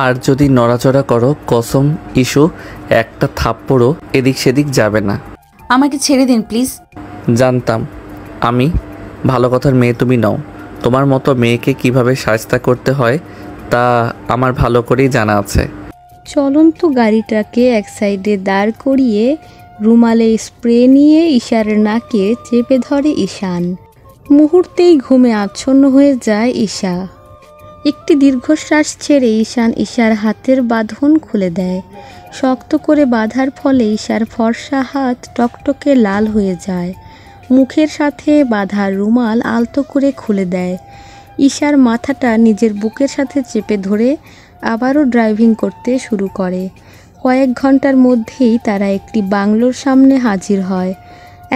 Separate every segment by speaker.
Speaker 1: আর যদি নড়াচড়া করো কসম ইস্যু একটা থাপ্পড়ও এদিক সেদিক যাবে না।
Speaker 2: আমাকে ছেড়ে দিন প্লিজ।
Speaker 1: জানতাম আমি ভালো কথার মেয়ে তুমি নও। তোমার মতো মেয়েকে কিভাবে শায়েস্তা করতে হয় তা আমার ভালো করেই জানা আছে।
Speaker 3: চলন্ত গাড়িটাকে এক সাইডে দাঁড় করিয়ে রুমালে স্প্রে নিয়ে ঈশার নাকে চেপে ধরে ঈশান। মুহূর্তেই ঘুমে আচ্ছন্ন হয়ে যায় ঈশা। একটি দীর্ঘশ্বাস ছেড়ে ঈশান ঈশার হাতের বাঁধন খুলে দেয়। শক্ত করে বাঁধার ফলে ঈশার ফর্সা হাত টকটকে লাল হয়ে যায়। মুখের সাথে বাঁধার রুমাল আলতো করে খুলে দেয়। ঈশার মাথাটা নিজের বুকের সাথে চেপে ধরে আবারও ড্রাইভিং করতে শুরু করে। কয়েক ঘন্টার মধ্যেই তারা একটি বাংলোর সামনে হাজির হয়।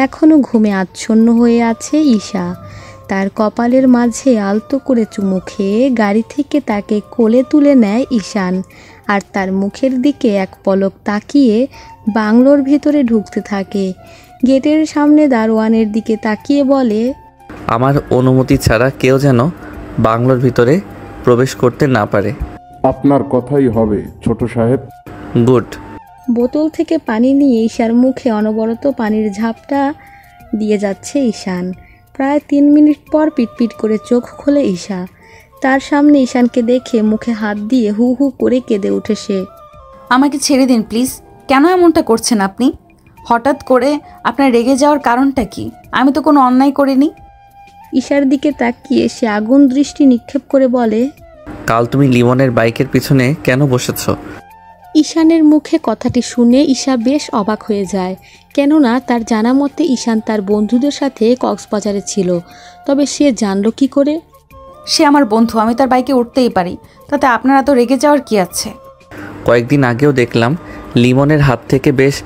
Speaker 3: এখনও ঘুমে আচ্ছন্ন হয়ে আছে ঈশা। তার কপালের মাঝে আলতো করে চুমু খেয়ে গাড়ি থেকে তাকে কোলে তুলে নেয় ঈশান আর তার মুখের দিকে এক পলক তাকিয়ে বাংলোর ভেতরে ঢুকতে থাকে। গেটের সামনে দারোয়ানের দিকে তাকিয়ে বলে,
Speaker 1: আমার অনুমতি ছাড়া কেউ যেন বাংলোর ভিতরে প্রবেশ করতে না পারে।
Speaker 4: আপনার কথাই হবে ছোট সাহেব।
Speaker 1: গুড।
Speaker 3: বোতল থেকে পানি নিয়ে ঈশার মুখে অনবরত পানির ঝাপটা দিয়ে যাচ্ছে ঈশান। প্রায় 3 মিনিট পর পিটপিট করে চোখ খোলে ঈশা। তার সামনে ঈশানকে দেখে মুখে হাত দিয়ে হু হু করে কেঁদে ওঠে সে।
Speaker 2: আমাকে ছেড়ে দিন প্লিজ। কেন এমনটা করছেন আপনি? হঠাৎ করে আপনার রেগে যাওয়ার কারণটা কি? আমি তো কোনো অন্যায় করিনি।
Speaker 3: ঈশার দিকে তাকিয়ে সে আগুন দৃষ্টি নিক্ষেপ করে বলে,
Speaker 1: কাল তুমি লিমনের বাইকের পিছনে কেন বসেছো?
Speaker 3: ঈশানের মুখে কথাটি শুনে ঈশা বেশ অবাক হয়ে যায়। কেননা তার জানা মতে ঈশান তার বন্ধুদের সাথে কক্সবাজারে ছিল। তবে সে জানলো কি করে?
Speaker 2: সে আমার বন্ধু, আমি তার বাইকে উঠতেই পারি, তাতে আপনার এত রেগে যাওয়ার কি আছে?
Speaker 1: কয়েকদিন আগেও দেখলাম লিমনের হাত থেকে বেশ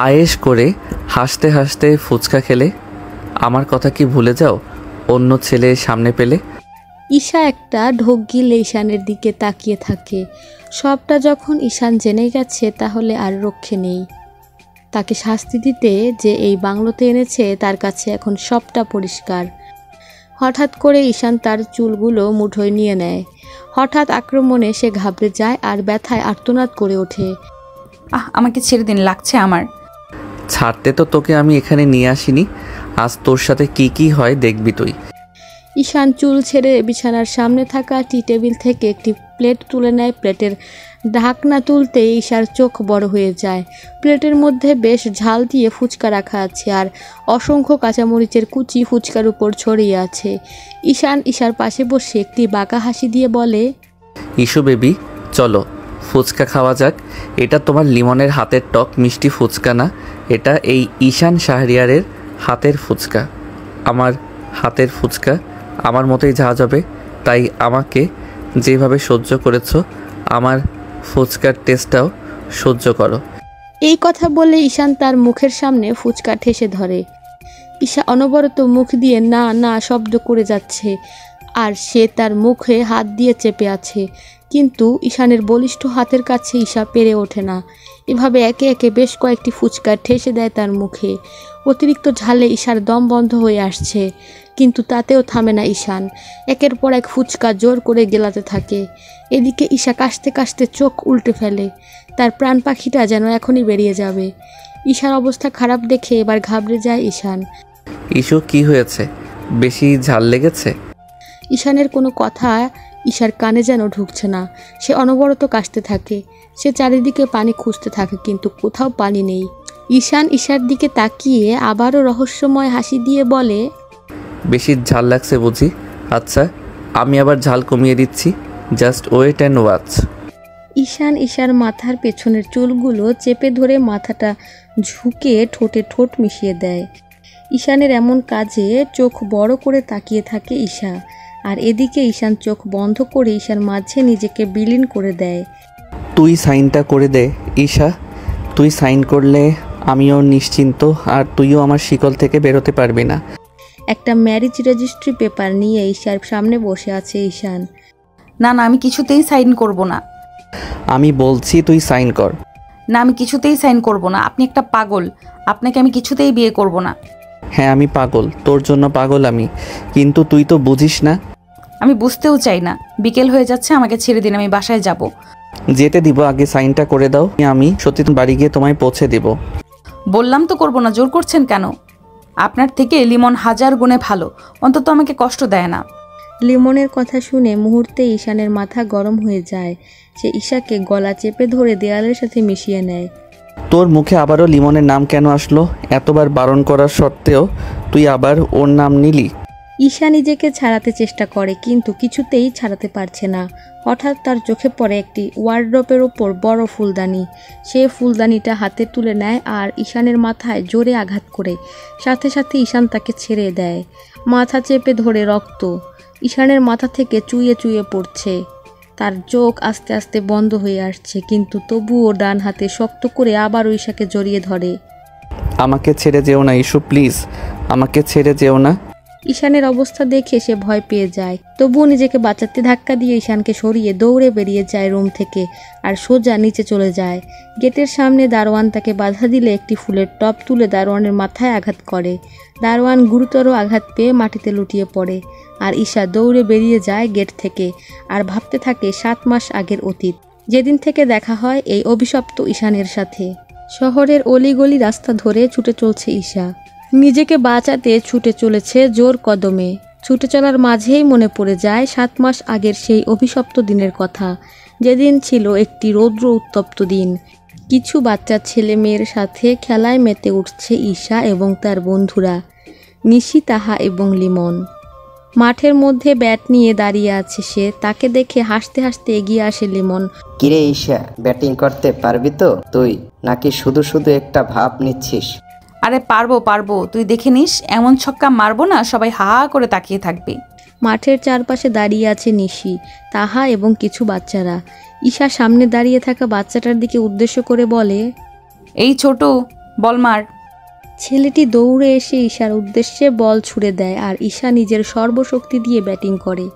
Speaker 1: আয়েশ করে হাসতে হাসতে ফুচকা খেলে। আমার কথা কি ভুলে যাও অন্য ছেলে সামনে পেলে?
Speaker 3: ঈশা একটা ঢোক গিলে ঈশানের দিকে তাকিয়ে থাকে। সবটা যখন ঈশান জেনে গেছে তাহলে আর রক্ষে নেই। তাকে শাস্তি দিতে যে এই বাংলোতে এনেছে তার কাছে এখন সবটা পরিষ্কার। হঠাৎ করে ঈশান তার চুলগুলো মুঠোয় নিয়ে নেয়। হঠাৎ আক্রমণে সে ঘাবড়ে যায় আর ব্যথায় আর্তনাদ করে ওঠে।
Speaker 2: আমাকে ছেড়ে দিন, লাগছে আমার।
Speaker 1: ছাড়তে তো তোকে আমি এখানে নিয়ে আসিনি। আজ তোর সাথে কি কি হয় দেখবি তুই।
Speaker 3: ঈশান চুল ছেড়ে বিছানার সামনে থাকা টি টেবিল থেকে একটি প্লেট তুলে নেয়। প্লেটের ঢাকনা তুলতে ঈশার চোখ বড় হয়ে যায়। প্লেটের মধ্যে বেশ ঝাল দিয়ে ফুচকা রাখা আছে আর অসংখ্য কাঁচামরিচের কুচি ফুচকার উপর ছড়িয়ে আছে। ঈশান ঈশার পাশে বসে একটি বাঁকা হাসি দিয়ে বলে,
Speaker 1: ইস্যু বেবি চলো ফুচকা খাওয়া যাক। এটা তোমার লিমনের হাতের টক মিষ্টি ফুচকা না, এটা এই ঈশান শাহরিয়ারের হাতের ফুচকা। আমার হাতের ফুচকা আমার মতোই ঝাঁজ হবে, তাই আমাকে যেভাবে সহ্য করেছো আমার ফুচকার টেস্টটাও সহ্য করো।
Speaker 3: এই কথা বলে ঈশান তার মুখের সামনে ফুচকা ঠেসে ধরে। ঈশা অনবরত মুখ দিয়ে না না শব্দ করে যাচ্ছে আর সে তার মুখে হাত দিয়ে চেপে আছে, কিন্তু ঈশানের বলিষ্ঠ হাতের কাছে ঈশা পেরে ওঠে না। এভাবে একে একে বেশ কয়েকটি ফুচকা ঠেসে দেয় তার মুখে। অতিরিক্ত ঝালে ঈশার দম বন্ধ হয়ে আসছে, কিন্তু তাতেও থামে না ঈশান। একের পর এক ফুচকা জোর করে গেলাতে থাকে। এদিকে ঈশা কাশতে কাশতে চোখ উল্টে ফেলে। তার প্রাণ পাখিটা যেন এখনই বেরিয়ে যাবে। ঈশার অবস্থা খারাপ দেখে এবার ঘাবড়ে যায় ঈশান।
Speaker 1: ইস্যু কি হয়েছে? বেশি ঝাল লেগেছে?
Speaker 3: ঈশানের কোনো কথা ঈশার কানে যেন ঢুকছে না। সে অনবরত কাশতে থাকে। সে চারিদিকে পানি খুঁজতে থাকে, কিন্তু কোথাও পানি নেই। ঈশান ঈশার দিকে তাকিয়ে আবারও রহস্যময় হাসি দিয়ে বলে,
Speaker 1: বেশি ঝাল লাগছে বুঝি? আচ্ছা আমি আবার ঝাল কমিয়ে দিচ্ছি, জাস্ট ওয়েট অ্যান্ড ওয়াচ।
Speaker 3: ঈশান ঈশার মাথার পেছনের চুলগুলো চেপে ধরে মাথাটা ঝুঁকে ঠোঁটে ঠোঁট মিশিয়ে দেয়। ঈশানের এমন কাজে চোখ বড় করে তাকিয়ে থাকে ঈশা। আর এদিকে ঈশান চোখ বন্ধ করে ঈশার মাঝে নিজেকে বিলীন করে দেয়।
Speaker 1: তুই সাইনটা করে দে ঈশা, তুই সাইন করলে আমিও নিশ্চিন্ত আর তুইও আমার শিকল থেকে বেরোতে পারবি না।
Speaker 3: একটা ম্যারেজ রেজিস্ট্রি পেপার নিয়ে ঈশার সামনে বসে আছে ঈশান।
Speaker 2: না না, আমি কিছুতেই সাইন করব না।
Speaker 1: আমি বলছি তুই সাইন কর।
Speaker 2: না, আমি কিছুতেই সাইন করব না। আপনি একটা পাগল, আপনাকে আমি কিছুতেই বিয়ে করব না।
Speaker 1: হ্যাঁ আমি পাগল, তোর জন্য পাগল আমি, কিন্তু তুই তো বুঝিস না।
Speaker 2: আমি বুঝতেও চাই না। বিকেল হয়ে যাচ্ছে, আমাকে ছেড়ে দিন, আমি বাসায় যাব।
Speaker 1: যেতে দিব, আগে সাইনটা করে দাও। আমি সত্যি বাড়ি গিয়ে তোমায় পৌঁছে দিব।
Speaker 2: বললাম তো করবো না, জোর করছেন কেন? আপনার থেকে লিমন 1000 গুণে ভালো, অন্তত আমাকে কষ্ট দেয় না।
Speaker 3: লিমনের কথা শুনে মুহূর্তে ঈশানের মাথা গরম হয়ে যায়। সে ঈশাকে গলা চেপে ধরে দেয়ালের সাথে মিশিয়ে নেয়।
Speaker 1: তোর মুখে আবারও লিমনের নাম কেন আসলো? এতবার বারণ করার সত্ত্বেও তুই আবার ওর নাম নিলি?
Speaker 3: ঈশা নিজেকে ছাড়াতে চেষ্টা করে কিন্তু কিছুতেই ছাড়াতে পারছে না। হঠাৎ তার চোখে পড়ে একটি ওয়ার্ড্রপের ওপর বড় ফুলদানি। সে ফুলদানিটা হাতে তুলে নেয় আর ঈশানের মাথায় জোরে আঘাত করে। সাথে সাথে ঈশান তাকে ছেড়ে দেয়। মাথা চেপে ধরে রক্ত ঈশানের মাথা থেকে চুইয়ে চুইয়ে পড়ছে। তার চোখ আস্তে আস্তে বন্ধ হয়ে আসছে, কিন্তু তবুও ডান হাতে শক্ত করে আবারও ঈশাকে জড়িয়ে ধরে।
Speaker 1: আমাকে ছেড়ে যেও না ইস্যু, প্লিজ আমাকে ছেড়ে যেও না।
Speaker 3: ঈশানের অবস্থা দেখে সে ভয় পেয়ে যায়, তবুও নিজেকে বাঁচাতে ধাক্কা দিয়ে ঈশানকে সরিয়ে দৌড়ে বেরিয়ে যায় রুম থেকে আর সোজা নিচে চলে যায়। গেটের সামনে দারোয়ান তাকে বাধা দিলে একটি ফুলের টব তুলে দারোয়ানের মাথায় আঘাত করে। দারোয়ান গুরুতর আঘাত পেয়ে মাটিতে লুটিয়ে পড়ে আর ঈশা দৌড়ে বেরিয়ে যায় গেট থেকে আর ভাবতে থাকে 7 মাস আগের অতীত, যেদিন থেকে দেখা হয় এই অভিশপ্ত ঈশানের সাথে। শহরের অলিগলি রাস্তা ধরে ছুটে চলছে ঈশা। নিজেকে বাঁচাতে ছুটে চলেছে জোর কদমে। ছুটে চলার মাঝেই মনে পড়ে যায় 7 মাস আগের সেই অভিশপ্ত দিনের কথা, যেদিন ছিল একটি রৌদ্র উত্তপ্ত দিন। কিছু বাচ্চা ছেলে মেয়ের সাথে খেলায় মেতে উঠছে ঈশা এবং তার বন্ধুরা নিশি, তাহা এবং লিমন। মাঠের মধ্যে ব্যাট নিয়ে দাঁড়িয়ে আছে সে। তাকে দেখে হাসতে হাসতে এগিয়ে আসে লিমন।
Speaker 5: কিরে ঈশা, ব্যাটিং করতে পারবি তো তুই, নাকি শুধু শুধু একটা ভাব নিচ্ছিস?
Speaker 2: আরে পারবো পারবো, তুই দেখে নিস, এমন ছক্কা মারবো না সবাই হা হা করে তাকিয়ে থাকবে।
Speaker 3: মাঠের চারপাশে দাঁড়িয়ে আছে নিশি, তাহা এবং কিছু বাচ্চারা। ঈশা সামনে দাঁড়িয়ে থাকা বাচ্চাটার দিকে উদ্দেশ্য করে বলে,
Speaker 2: এই ছোট, বল মার।
Speaker 3: ছেলেটি দৌড়ে এসে ঈশার উদ্দেশ্যে বল ছুড়ে দেয় আর ঈশা নিজের সর্বশক্তি দিয়ে ব্যাটিং করে।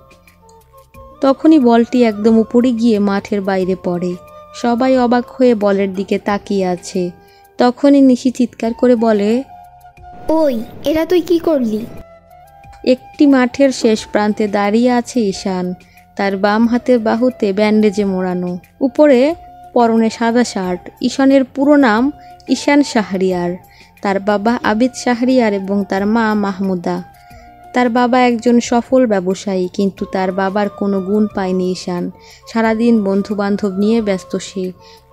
Speaker 3: তখনই বলটি একদম উপরে গিয়ে মাঠের বাইরে পড়ে। সবাই অবাক হয়ে বলের দিকে তাকিয়ে আছে। তখনই নিশি চিৎকার করে বলে,
Speaker 6: ওই, এরা তুই কি করলি?
Speaker 3: একটি মাঠের শেষ প্রান্তে দাঁড়িয়ে আছে ঈশান। তার বাম হাতের বাহুতে ব্যান্ডেজে মোড়ানো, উপরে পরনে সাদা শার্ট। ঈশানের পুরো নাম ঈশান শাহরিয়ার। তার বাবা আবিদ শাহরিয়ার এবং তার মা মাহমুদা। তার বাবা একজন সফল ব্যবসায়ী, কিন্তু তার বাবার কোনো গুণ পায়নি ঈশান। সারাদিন বন্ধুবান্ধব নিয়ে ব্যস্ত সে।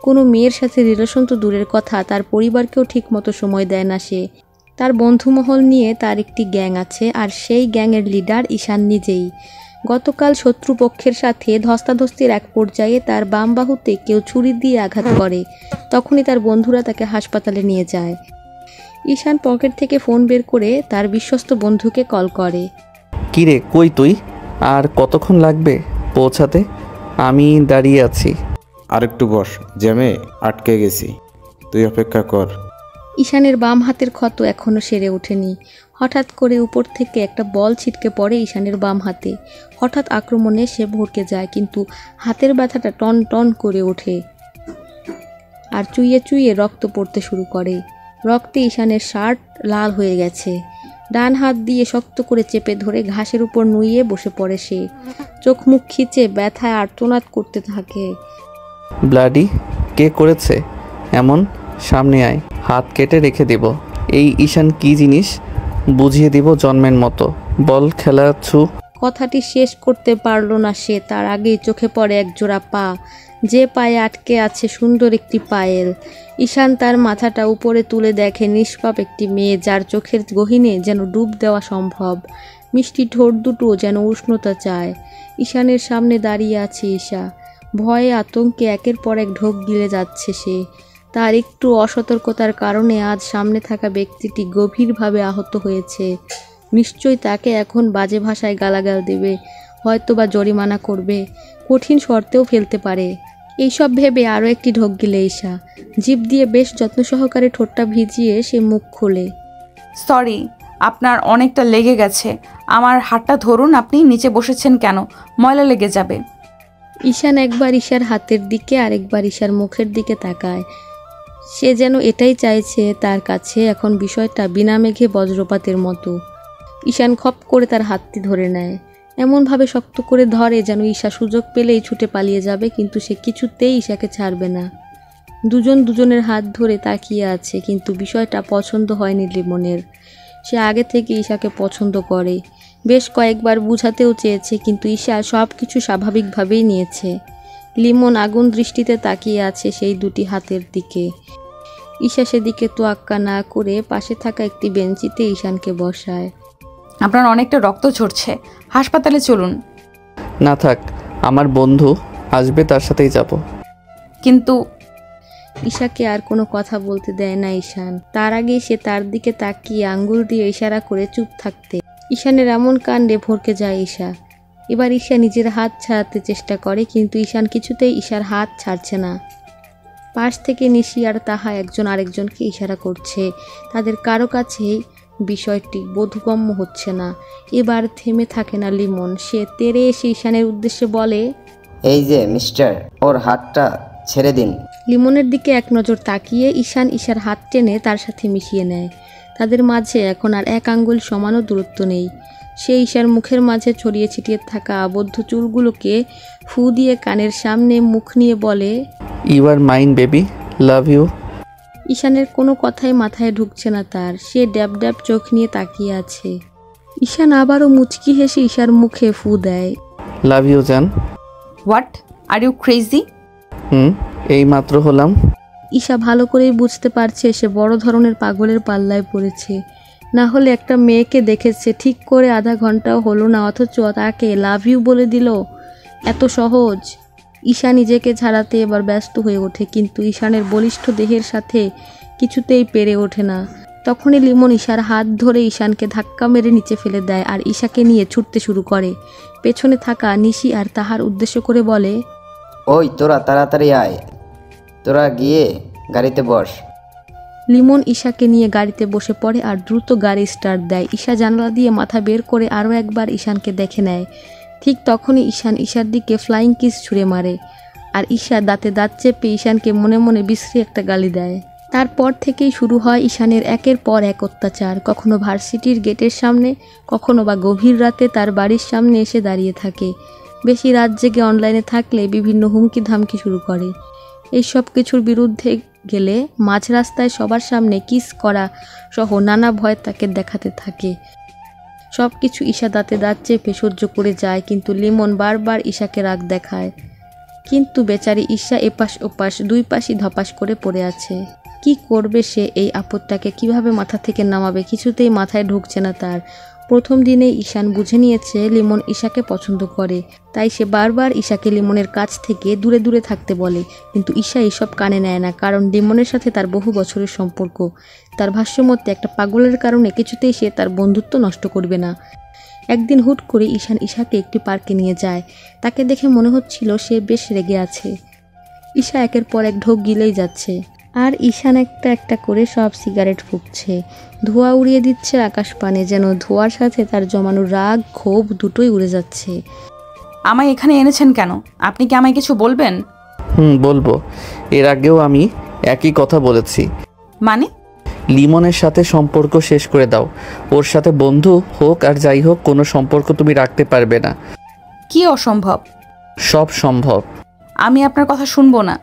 Speaker 3: কোনো মেয়ের সাথে রিলেশন তো দূরের কথা, তার পরিবারকেও ঠিকমতো সময় দেয় না সে। তার বন্ধুমহল নিয়ে তার একটি গ্যাং আছে আর সেই গ্যাংয়ের লিডার ঈশান নিজেই। গতকাল শত্রুপক্ষের সাথে ধস্তাধস্তির এক পর্যায়ে তার বাম বাহুতে কেউ ছুরি দিয়ে আঘাত করে। তখনই তার বন্ধুরা তাকে হাসপাতালে নিয়ে যায়। ঈশান পকেট থেকে ফোন বের করে তার বিশ্বস্ত বন্ধুকে কল করে।
Speaker 1: কিরে, কই তুই? আর কতক্ষণ লাগবে পৌঁছাতে? আমি দাঁড়িয়ে আছি।
Speaker 7: আরেকটু বস, জ্যামে আটকে গেছি, তুই অপেক্ষা কর।
Speaker 3: ঈশানের বাম হাতের ক্ষত এখনও সেরে ওঠেনি। হঠাৎ করে উপর থেকে একটা বল ছিটকে পড়ে ঈশানের বাম হাতে। হঠাৎ আক্রমণে সে ভড়কে যায়, কিন্তু হাতের ব্যথাটা টন টন করে ওঠে আর চুইয়ে চুইয়ে রক্ত পড়তে শুরু করে। রক্তে ঈশানের শার্ট লাল হয়ে গেছে। ডান হাত দিয়ে শক্ত করে চেপে ধরে ঘাসের উপর নুইয়ে বসে পড়ে সে। চোখ মুখ খিচে ব্যথায় আর্তনাদ করতে থাকে।
Speaker 1: ব্লাডি, কে করেছে এমন? সামনে আয়, হাত কেটে রেখে দেব। এই ঈশান কি জিনিস বুঝিয়ে দিব জন্মের মতো। বল খেলাচ্ছু।
Speaker 3: কথাটি শেষ করতে পারল না সে, তার আগেই চোখে পড়ে এক জোড়া পা, যে পায়ে আটকে আছে সুন্দর একটি পায়েল। ঈশান তার মাথাটা উপরে তুলে দেখে নিষ্পাপ একটি মেয়ে, যার চোখের গহীনে যেন ডুব দেওয়া সম্ভব। মিষ্টি ঠোঁট দুটো যেন উষ্ণতা চায়। ঈশানের সামনে দাঁড়িয়ে আছে ঈশা। ভয়ে আতঙ্কে একের পর এক ঢোক গিলে যাচ্ছে সে। তার একটু অসতর্কতার কারণে আজ সামনে থাকা ব্যক্তিটি গভীরভাবে আহত হয়েছে। নিশ্চয়ই তাকে এখন বাজে ভাষায় গালাগাল দেবে, হয়তোবা জরিমানা করবে, কঠিন শর্তেও ফেলতে পারে। এইসব ভেবে আরও একটি ঢোক গিলে ঈশা। জিভ দিয়ে বেশ যত্ন সহকারে ঠোঁটটা ভিজিয়ে সে মুখ খোলে।
Speaker 2: সরি, আপনার অনেকটা লেগে গেছে। আমার হাতটা ধরুন। আপনি নিচে বসেছেন কেন? ময়লা লেগে যাবে।
Speaker 3: ঈশান একবার ঈশার হাতের দিকে আরেকবার ঈশার মুখের দিকে তাকায়। সে যেন এটাই চাইছে তার কাছে এখন বিষয়টা বিনা মেঘে বজ্রপাতের মতো। ঈশান খপ করে তার হাতটি ধরে নেয়। এমনভাবে শক্ত করে ধরে যেন ঈশা সুযোগ পেলেই ছুটে পালিয়ে যাবে, কিন্তু সে কিছুতেই ঈশাকে ছাড়বে না। দুজন দুজনের হাত ধরে তাকিয়ে আছে, কিন্তু বিষয়টা পছন্দ হয়নি লিমনের। সে আগে থেকে ঈশাকে পছন্দ করে, বেশ কয়েকবার বুঝাতেও চেয়েছে, কিন্তু ঈশা সব কিছু স্বাভাবিকভাবেই নিয়েছে। লিমন আগুন দৃষ্টিতে তাকিয়ে আছে সেই দুটি হাতের দিকে। ঈশা সেদিকে তোয়াক্কা না করে পাশে থাকা একটি বেঞ্চিতে ঈশানকে বসায়।
Speaker 2: আপনার অনেকটা রক্ত ঝরছে, হাসপাতালে চলুন।
Speaker 1: না থাক, আমার বন্ধু আসবে, তার সাথেই যাব।
Speaker 2: কিন্তু
Speaker 3: ঈশাকে আর কোনো কথা বলতে দেয় না ঈশান। তার আগে সে তার দিকে তাকিয়ে আঙ্গুল দিয়ে ইশারা করে চুপ থাকতে। ঈশানের এমন কাণ্ডে ভরকে যায় ঈশা। এবার ঈশা নিজের হাত ছাড়াতে চেষ্টা করে, কিন্তু ঈশান কিছুতেই ঈশার হাত ছাড়ছে না। পাশ থেকে নিশি আর তাহা একজন আরেকজনকে ইশারা করছে। তাদের কারো কাছেই বিষয়টি বোধগম্য হচ্ছে না। এবার থেমে থাকে না লিমন। সে তেড়ে এসে ঈশানের উদ্দেশ্যে বলে,
Speaker 5: এই যে মিস্টার, ওর হাতটা ছেড়ে দিন।
Speaker 3: লিমনের দিকে এক নজর তাকিয়ে ঈশান ঈশার হাত টেনে তার সাথে মিশিয়ে নেয়। তাদের মাঝে এখন আর এক আঙ্গুল সমানও দূরত্ব নেই। সে ঈশার মুখের মাঝে ছড়িয়ে ছিটিয়ে থাকা আবদ্ধ চুলগুলোকে ফু দিয়ে কানের সামনে মুখ নিয়ে বলে,
Speaker 1: you are mine baby, love you.
Speaker 3: ঈশানের কোনো কথাই মাথায় ঢুকছে না তার। সে ড্যাব ড্যাব চোখ নিয়ে তাকিয়ে আছে। ঈশান আবারও মুচকি হেসে ঈশার মুখে ফু দেয়।
Speaker 1: লাভ ইউ জান।
Speaker 2: What are you crazy?
Speaker 1: এই মাত্র হলাম।
Speaker 3: ঈশা ভালো করেই বুঝতে পারছে সে বড় ধরনের পাগলের পাল্লায় পড়েছে। না হলে একটা মেয়েকে দেখেছে ঠিক করে আধা ঘন্টাও হলো না, অথচ তাকে লাভ ইউ বলে দিল। এত সহজ? ঈশা নিজেকে ছাড়াতে এবার ব্যস্ত হয়ে ওঠে, কিন্তু ঈশানের বলিষ্ঠ দেহের সাথে কিছুতেই পেরে ওঠে না। তখনই লিমন ঈশার হাত ধরে ঈশানকে ধাক্কা মেরে নিচে ফেলে দেয় আর ঈশাকে নিয়ে ছুটতে শুরু করে। পেছনে থাকা নিশি আর তাহার উদ্দেশ্য করে বলে,
Speaker 5: ওই তোরা তাড়াতাড়ি আয়, তোরা গিয়ে গাড়িতে বস।
Speaker 3: লিমন ঈশাকে নিয়ে গাড়িতে বসে পড়ে আর দ্রুত গাড়ি স্টার্ট দেয়। ঈশা জানালা দিয়ে মাথা বের করে আরও একবার ঈশানকে দেখে নেয়। ঠিক তখনই ঈশান ঈশার দিকে ফ্লাইং কিস ছুঁড়ে মারে, আর ঈশা দাঁতে দাঁত চেপে ঈশানকে মনে মনে বিশ্রী একটা গালি দেয়। তারপর থেকেই শুরু হয় ঈশানের একের পর এক অত্যাচার। কখনো ভার্সিটির গেটের সামনে, কখনো বা গভীর রাতে তার বাড়ির সামনে এসে দাঁড়িয়ে থাকে। বেশি রাত জেগে অনলাইনে থাকলে বিভিন্ন হুমকি ধামকি শুরু করে। এই সব কিছুর বিরুদ্ধে গেলে মাঝ রাস্তায় সবার সামনে কিস করা সহ নানা ভয় তাকে দেখাতে থাকে। সব কিছু ঈশা দাঁতে দাঁত চেপে সহ্য করে যায়, কিন্তু লিমন বারবার ঈশাকে রাগ দেখায়। কিন্তু বেচারি ঈশা এপাশ ওপাশ দুই পাশই ধপাস করে পড়ে আছে। কি করবে সে? এই আপদটাকে কিভাবে মাথা থেকে নামাবে কিছুতেই মাথায় ঢুকছে না তার। প্রথম দিনেই ঈশান বুঝে নিয়েছে লিমন ঈশাকে পছন্দ করে, তাই সে বারবার ঈশাকে লিমনের কাছ থেকে দূরে দূরে থাকতে বলে। কিন্তু ঈশা এইসব কানে নেয় না, কারণ লিমনের সাথে তার বহু বছরের সম্পর্ক। তার ভাষ্যমতে একটা পাগলের কারণে কিছুতেই সে তার বন্ধুত্ব নষ্ট করবে না। একদিন হুট করে ঈশান ঈশাকে একটি পার্কে নিয়ে যায়। তাকে দেখে মনে হচ্ছিল সে বেশ রেগে আছে। ঈশা একের পর এক ঢোক গিলেই যাচ্ছে, আর ঈশান একটা একটা করে সব সিগারেট ফুঁকছে। ধোঁয়া উড়িয়ে দিচ্ছে আকাশ পানে, যেন ধোঁয়ার সাথে তার জমানো রাগ ক্ষোভ দুটোই উড়ে যাচ্ছে।
Speaker 2: আমায় এখানে এনেছেন কেন? আপনি কি আমায় কিছু বলবেন?
Speaker 1: বলবো। এর আগেও আমি একই কথা বলেছি।
Speaker 2: মানে?
Speaker 1: লিমনের সাথে সম্পর্ক শেষ করে দাও। ওর সাথে বন্ধু হোক আর যাই হোক, কোনো সম্পর্ক তুমি রাখতে পারবে না।
Speaker 2: কি অসম্ভব?
Speaker 1: সব সম্ভব।
Speaker 2: আমি আপনার কথা শুনবো না।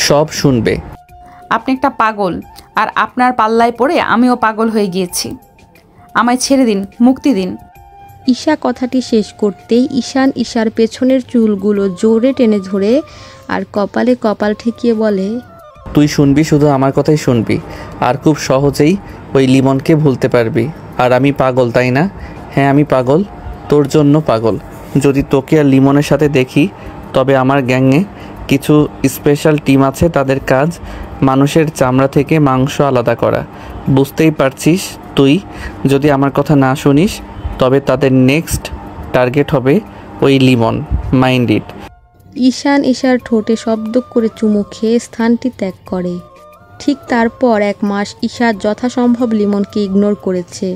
Speaker 1: সব শুনবে।
Speaker 2: আপনি একটা পাগল, আর আপনার পাল্লায় পড়ে আমিও পাগল হয়ে গিয়েছি। আমায় ছেড়ে দিন, মুক্তি দিন।
Speaker 3: ঈশা কথাটি শেষ করতেই ঈশান ঈশার পেছনের চুলগুলো জোরে টেনে ধরে আর কপালে কপাল ঠেকিয়ে বলে,
Speaker 1: তুই শুনবি, শুধু আমার কথাই শুনবি, আর খুব সহজেই ওই লিমনকে ভুলতে পারবি। আর আমি পাগল, তাই না? হ্যাঁ, আমি পাগল, তোর জন্য পাগল। যদি তোকে আর লিমনের সাথে দেখি, তবে আমার গ্যাংয়ে কিছু স্পেশাল টিম আছে, তাদের কাজ মানুষের চামড়া থেকে মাংস আলাদা করা। বুঝতেই পারছিস, তুই যদি আমার কথা না শুনিস, তবে তাদের নেক্সট টার্গেট হবে ওই লিমন। Mind it.
Speaker 3: ঈশান ঈশার ঠোঁটে শব্দ করে চুমু খেয়ে স্থানটি ত্যাগ করে। ঠিক তারপর 1 মাস ঈশা যথাসম্ভব লিমনকে ইগনোর করেছে।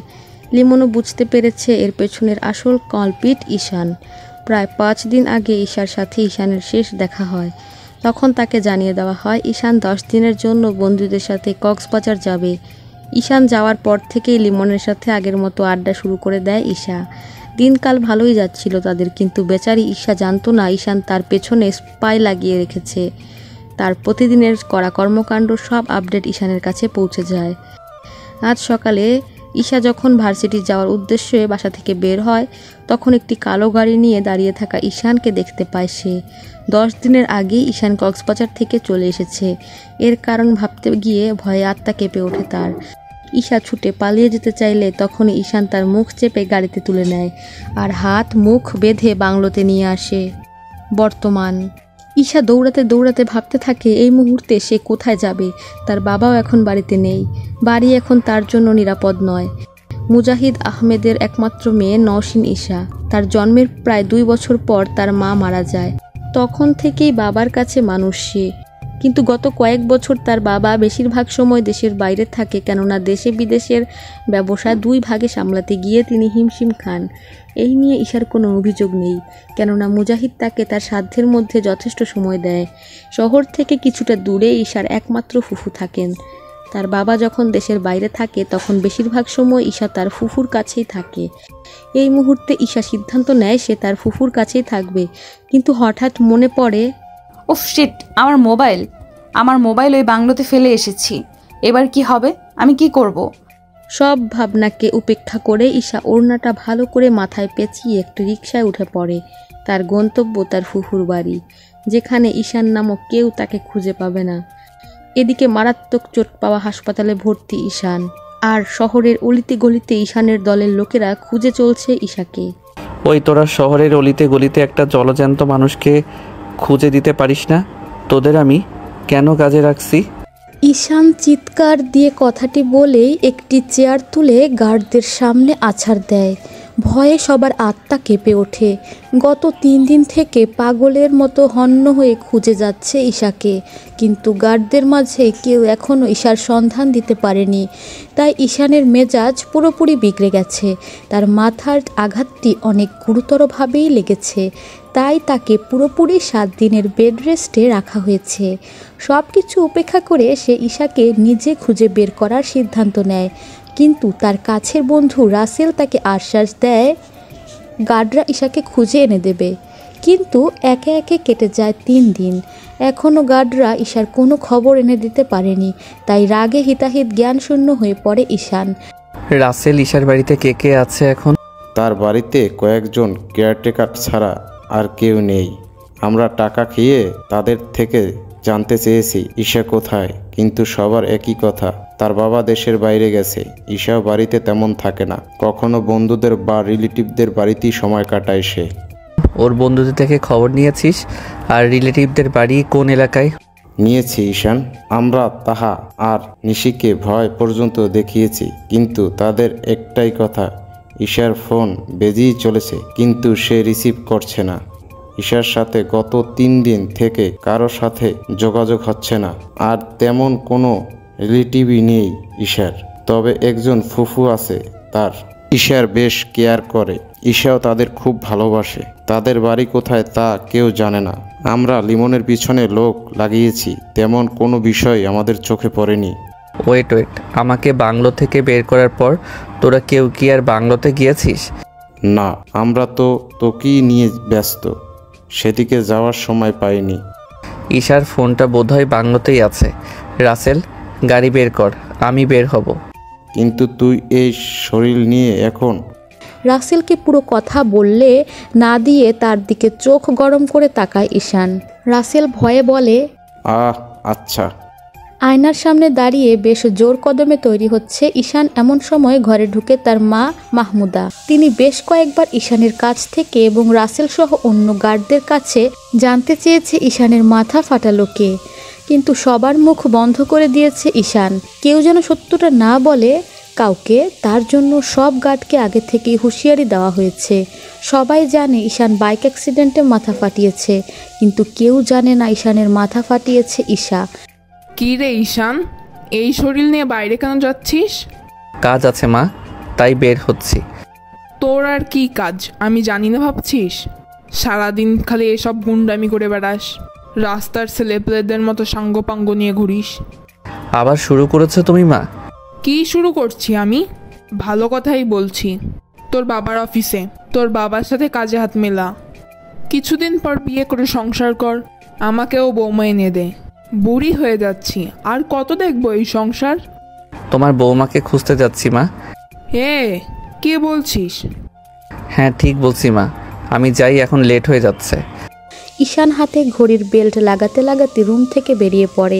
Speaker 3: লিমনও বুঝতে পেরেছে এর পেছনের আসল কালপিট ঈশান। প্রায় 5 দিন আগে ঈশার সাথে ঈশানের শেষ দেখা হয়। তখন তাকে জানিয়ে দেওয়া হয় ঈশান 10 দিনের জন্য বন্ধুদের সাথে কক্সবাজার যাবে। ঈশান যাওয়ার পর থেকেই লিমনের সাথে আগের মতো আড্ডা শুরু করে দেয় ঈশা। দিনকাল ভালোই যাচ্ছিল তাদের, কিন্তু বেচারি ঈশা জানতো না ঈশান তার পেছনে স্পাই লাগিয়ে রেখেছে। তার প্রতিদিনের করা কর্মকাণ্ড সব আপডেট ঈশানের কাছে পৌঁছে যায়। আজ সকালে ঈশা যখন ভার্সিটি যাওয়ার উদ্দেশ্যে বাসা থেকে বের হয়, তখন একটি কালো গাড়ি নিয়ে দাঁড়িয়ে থাকা ঈশানকে দেখতে পায় সে। 10 দিনের আগেই ঈশান কক্সবাজার থেকে চলে এসেছে। এর কারণ ভাবতে গিয়ে ভয়ে আত্মা কেঁপে ওঠে তার। ঈশা ছুটে পালিয়ে যেতে চাইলে তখনই ঈশান তার মুখ চেপে গাড়িতে তুলে নেয় আর হাত মুখ বেঁধে বাংলোতে নিয়ে আসে। বর্তমান ঈশা দৌড়াতে দৌড়াতে ভাবতে থাকে এই মুহূর্তে সে কোথায় যাবে। তার বাবাও এখন বাড়িতে নেই, বাড়ি এখন তার জন্য নিরাপদ নয়। মুজাহিদ আহমেদের একমাত্র মেয়ে নওশিন ঈশা। তার জন্মের প্রায় 2 বছর পর তার মা মারা যায়। তখন থেকেই বাবার কাছে মানুষ সে। কিন্তু গত কয়েক বছর তার বাবা বেশিরভাগ সময় দেশের বাইরে থাকে, কেননা দেশে বিদেশের ব্যবসা 2 ভাগে সামলাতে গিয়ে তিনি হিমশিম খান। এই নিয়ে ঈশার কোনো অভিযোগ নেই, কেননা মুজাহিদ তাকে তার সাধ্যের মধ্যে যথেষ্ট সময় দেয়। শহর থেকে কিছুটা দূরে ঈশার একমাত্র ফুফু থাকেন। তার বাবা যখন দেশের বাইরে থাকে তখন বেশিরভাগ সময় ঈশা তার ফুফুর কাছেই থাকে। এই মুহূর্তে ঈশা সিদ্ধান্ত নেয় সে তার ফুফুর কাছেই থাকবে, কিন্তু হঠাৎ মনে পড়ে,
Speaker 2: উফ শিট, আমার মোবাইল ওই বাংলোতে ফেলে এসেছি। এবার কি হবে? আমি কি করব?
Speaker 3: সব ভাবনাকে উপেক্ষা করে ঈশা ওড়নাটা ভালো করে মাথায় পেঁচিয়ে একটি রিকশায় উঠে পড়ে। তার গন্তব্য তার ফুফুর বাড়ি, যেখানে ঈশান নামক কেউ তাকে খুঁজে পাবে না। এদিকে মারাত্মক চোট পাওয়া হাসপাতালে ভর্তি ঈশান, আর শহরের অলিতে গলিতে ঈশানের দলের লোকেরা খুঁজে চলছে ঈশাকে।
Speaker 1: ওই তোরা শহরের অলিতে গলিতে একটা জলজ্যান্ত মানুষকে খুঁজে দিতে পারিস না? তোদের আমি কেন কাজে রাখছি?
Speaker 3: ঈশান চিৎকার দিয়ে কথাটি বলেই একটি চেয়ার তুলে গার্ডদের সামনে আছাড় দেয়। ভয়ে সবার আত্মা কেঁপে ওঠে। গত 3 দিন থেকে পাগলের মতো হন্য হয়ে খুঁজে যাচ্ছে ঈশাকে, কিন্তু গার্ডদের মাঝে কেউ এখনও ঈশার সন্ধান দিতে পারেনি। তাই ঈশানের মেজাজ পুরোপুরি বিগড়ে গেছে। তার মাথার আঘাতটি অনেক গুরুতরভাবেই লেগেছে, তাই তাকে পুরোপুরি 7 দিনের বেড রেস্টে রাখা হয়েছে। সব কিছু উপেক্ষা করে সে ঈশাকে নিজে খুঁজে বের করার সিদ্ধান্ত নেয়, কিন্তু তার কাছের বন্ধু রাসেল তাকে আশ্বাস দেয় গার্ডরা ঈশাকে খুঁজে এনে দেবে। কিন্তু একে একে কেটে যায় 3 দিন, এখনও গার্ডরা ঈশার কোনো খবর এনে দিতে পারেনি। তাই রাগে হিতাহিত জ্ঞানশূন্য হয়ে পড়ে ঈশান।
Speaker 1: রাসেল ঈশার বাড়িতে কে কে আছে এখন?
Speaker 7: তার বাড়িতে কয়েকজন কেয়ারটেকার ছাড়া আর কেউ নেই। আমরা টাকা খেয়ে তাদের থেকে জানতে চেয়েছি ঈশা কোথায়, কিন্তু সবার একই কথা, তার বাবা দেশের বাইরে গেছে। ঈশাও বাড়িতে তেমন থাকে না, কখনো বন্ধুদের বা রিলেটিভদের বাড়িতেই সময় কাটায় সে।
Speaker 1: ওর বন্ধুদের থেকে খবর নিয়েছিস? আর রিলেটিভদের বাড়ি কোন এলাকায়?
Speaker 7: নিয়েছি ঈশান। আমরা তাহা আর নিশিকে ভয় পর্যন্ত দেখিয়েছি, কিন্তু তাদের একটাই কথা, ঈশার ফোন বেজেই চলেছে, কিন্তু সে রিসিভ করছে না। ঈশার সাথে গত 3 দিন থেকে কারো সাথে যোগাযোগ হচ্ছে না। আর তেমন কোনো রিলেটিভই নেই ঈশার, তবে একজন ফুফু আছে তার। ঈশার বেশ কেয়ার করে, ঈশাও তাদের খুব ভালোবাসে। তাদের বাড়ি কোথায় তা কেউ জানে না। আমরা লিমনের পিছনে লোক লাগিয়েছি, তেমন কোনো বিষয় আমাদের চোখে পড়েনি।
Speaker 1: ওয়েট, আমাকে বাংলো থেকে বের করার পর তোরা কেউ কি আর বাংলোতে গিয়েছিস?
Speaker 7: না, আমরা তো তোকেই নিয়ে ব্যস্ত, সেদিকে যাওয়ার সময় পাইনি।
Speaker 1: ঈশার ফোনটা বোধহয় বাংলোতেই আছে। রাসেল, গাড়ি বের কর, আমি বের হব।
Speaker 7: কিন্তু তুই এই শরীর নিয়ে এখন?
Speaker 3: রাসেলকে পুরো কথা বললে না দিয়ে তার দিকে চোখ গরম করে তাকায় ঈশান। রাসেল ভয়ে বলে,
Speaker 7: আচ্ছা।
Speaker 3: আয়নার সামনে দাঁড়িয়ে বেশ জোর কদমে তৈরি হচ্ছে ঈশান। এমন সময় ঘরে ঢুকে তার মা মাহমুদা। তিনি বেশ কয়েকবার ঈশানের কাছ থেকে এবং রাসেল সহ অন্য গার্ডদের কাছে জানতে চেয়েছে ঈশানের মাথা ফাটালো কে, কিন্তু সবার মুখ বন্ধ করে দিয়েছে ঈশান। কেউ যেন সত্যটা না বলে কাউকে, তার জন্য সব গার্ডকে আগে থেকেই হুঁশিয়ারি দেওয়া হয়েছে। সবাই জানে ঈশান বাইক অ্যাক্সিডেন্টে মাথা ফাটিয়েছে, কিন্তু কেউ জানে না ঈশানের মাথা ফাটিয়েছে ঈশা।
Speaker 8: কি রে ঈশান, এই শরীর নিয়ে বাইরে কেন যাচ্ছিস?
Speaker 1: কাজ আছে মা, তাই বের হচ্ছি।
Speaker 8: তোর আর কি কাজ আমি জানি না ভাবছিস? সারাদিন খালি এসব গুন্ডামি করে বেড়াস, রাস্তার ছেলেপেলেদের মতো সাঙ্গপাঙ্গ নিয়ে ঘুরিস।
Speaker 1: আবার শুরু করেছো তুমি মা?
Speaker 8: কি শুরু করছি আমি? ভালো কথাই বলছি। তোর বাবার অফিসে, তোর বাবার সাথে কাজে হাত মেলা। কিছুদিন পর বিয়ে করে সংসার কর, আমাকেও বৌমা এনে দে। বুড়ি হয়ে যাচ্ছি, আর কত দেখবো এই সংসার?
Speaker 1: তোমার বৌমাকে খুঁজতে যাচ্ছি মা।
Speaker 8: কে বলছিস?
Speaker 1: হ্যাঁ ঠিক বলছি মা, আমি যাই, এখন লেট হয়ে যাচ্ছে।
Speaker 3: ঈশান হাতে ঘড়ির বেল্ট লাগাতে লাগাতে রুম থেকে বেরিয়ে পড়ে।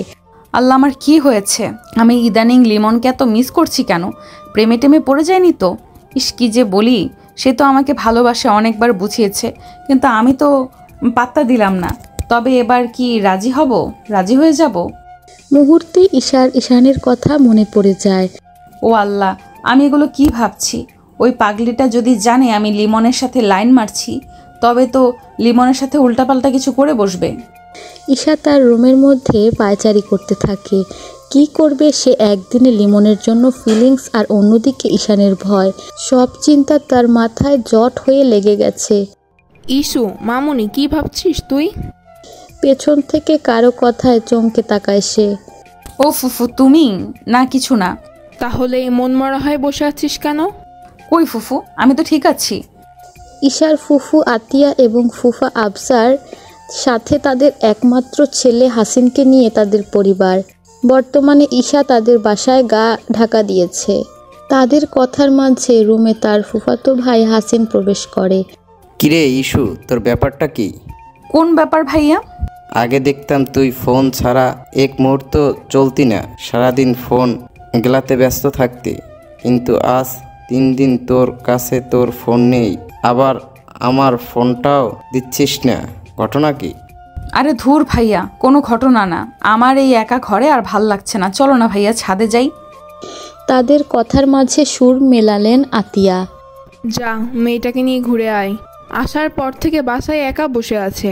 Speaker 2: আল্লাহ, আমার কি হয়েছে? আমি ইদানিং লিমনকে এত মিস করছি কেন? প্রেমে টেমে পড়ে যায়নি তো? ইস, কি যে বলি, সে তো আমাকে ভালোবাসে, অনেকবার বুঝিয়েছে, কিন্তু আমি তো পাত্তা দিলাম না। তবে এবার কি রাজি হয়ে যাব?
Speaker 3: মুহূর্তে ঈশানের কথা মনে পড়ে যায়।
Speaker 2: ও আল্লাহ, আমি এগুলো কি ভাবছি? ওই পাগলিটা যদি জানে আমি লিমনের সাথে লাইন মারছি, তবে তো লিমনের সাথে উল্টাপাল্টা কিছু করে বসবে।
Speaker 3: ঈশা তার রুমের মধ্যে পায়চারি করতে থাকে। কি করবে সে? একদিনে লিমনের জন্য ফিলিংস, আর অন্যদিকে ঈশানের ভয়। সব চিন্তা তার মাথায় জট হয়ে লেগে গেছে।
Speaker 8: ইসু, মামুনি, কি ভাবছিস তুই?
Speaker 3: পেছন থেকে কারো কথায় চমকে তাকায় সে।
Speaker 2: ও ফুফু, তুমি? না, কিছু না।
Speaker 8: তাহলে মন মরা হয়ে বসে আছিস কেন?
Speaker 2: কই ফুফু, আমি তো ঠিক আছি।
Speaker 3: ঈশার ফুফু আতিয়া এবং ফুফা আফসার, সাথে তাদের একমাত্র ছেলে হাসিনকে নিয়ে তাদের পরিবার। বর্তমানে ঈশা তাদের বাসায় গা ঢাকা দিয়েছে। তাদের কথার মাঝে রুমে তার ফুফাতো ভাই হাসিন প্রবেশ করে।
Speaker 5: কিরে ইস্যু, তোর ব্যাপারটা কি?
Speaker 2: কোন ব্যাপার ভাইয়া?
Speaker 5: আগে দেখতাম তুই ফোন ছাড়া এক মুহূর্ত চলতি না, সারাদিন ফোন গেলাতে ব্যস্ত থাকতি, কিন্তু আজ 3 দিন তোর কাছে তোর ফোন নেই, আবার আমার ফোনটাও দিচ্ছিস না, ঘটনা কি?
Speaker 2: আরে ধুর ভাইয়া, কোনো ঘটনা না। আমার এই একা ঘরে আর ভাল লাগছে না, চলো না ভাইয়া ছাদে যাই।
Speaker 3: তাদের কথার মাঝে সুর মেলালেন আতিয়া।
Speaker 8: যা, মেয়েটাকে নিয়ে ঘুরে আয়। আসার পর থেকে বাসায় একা বসে আছে।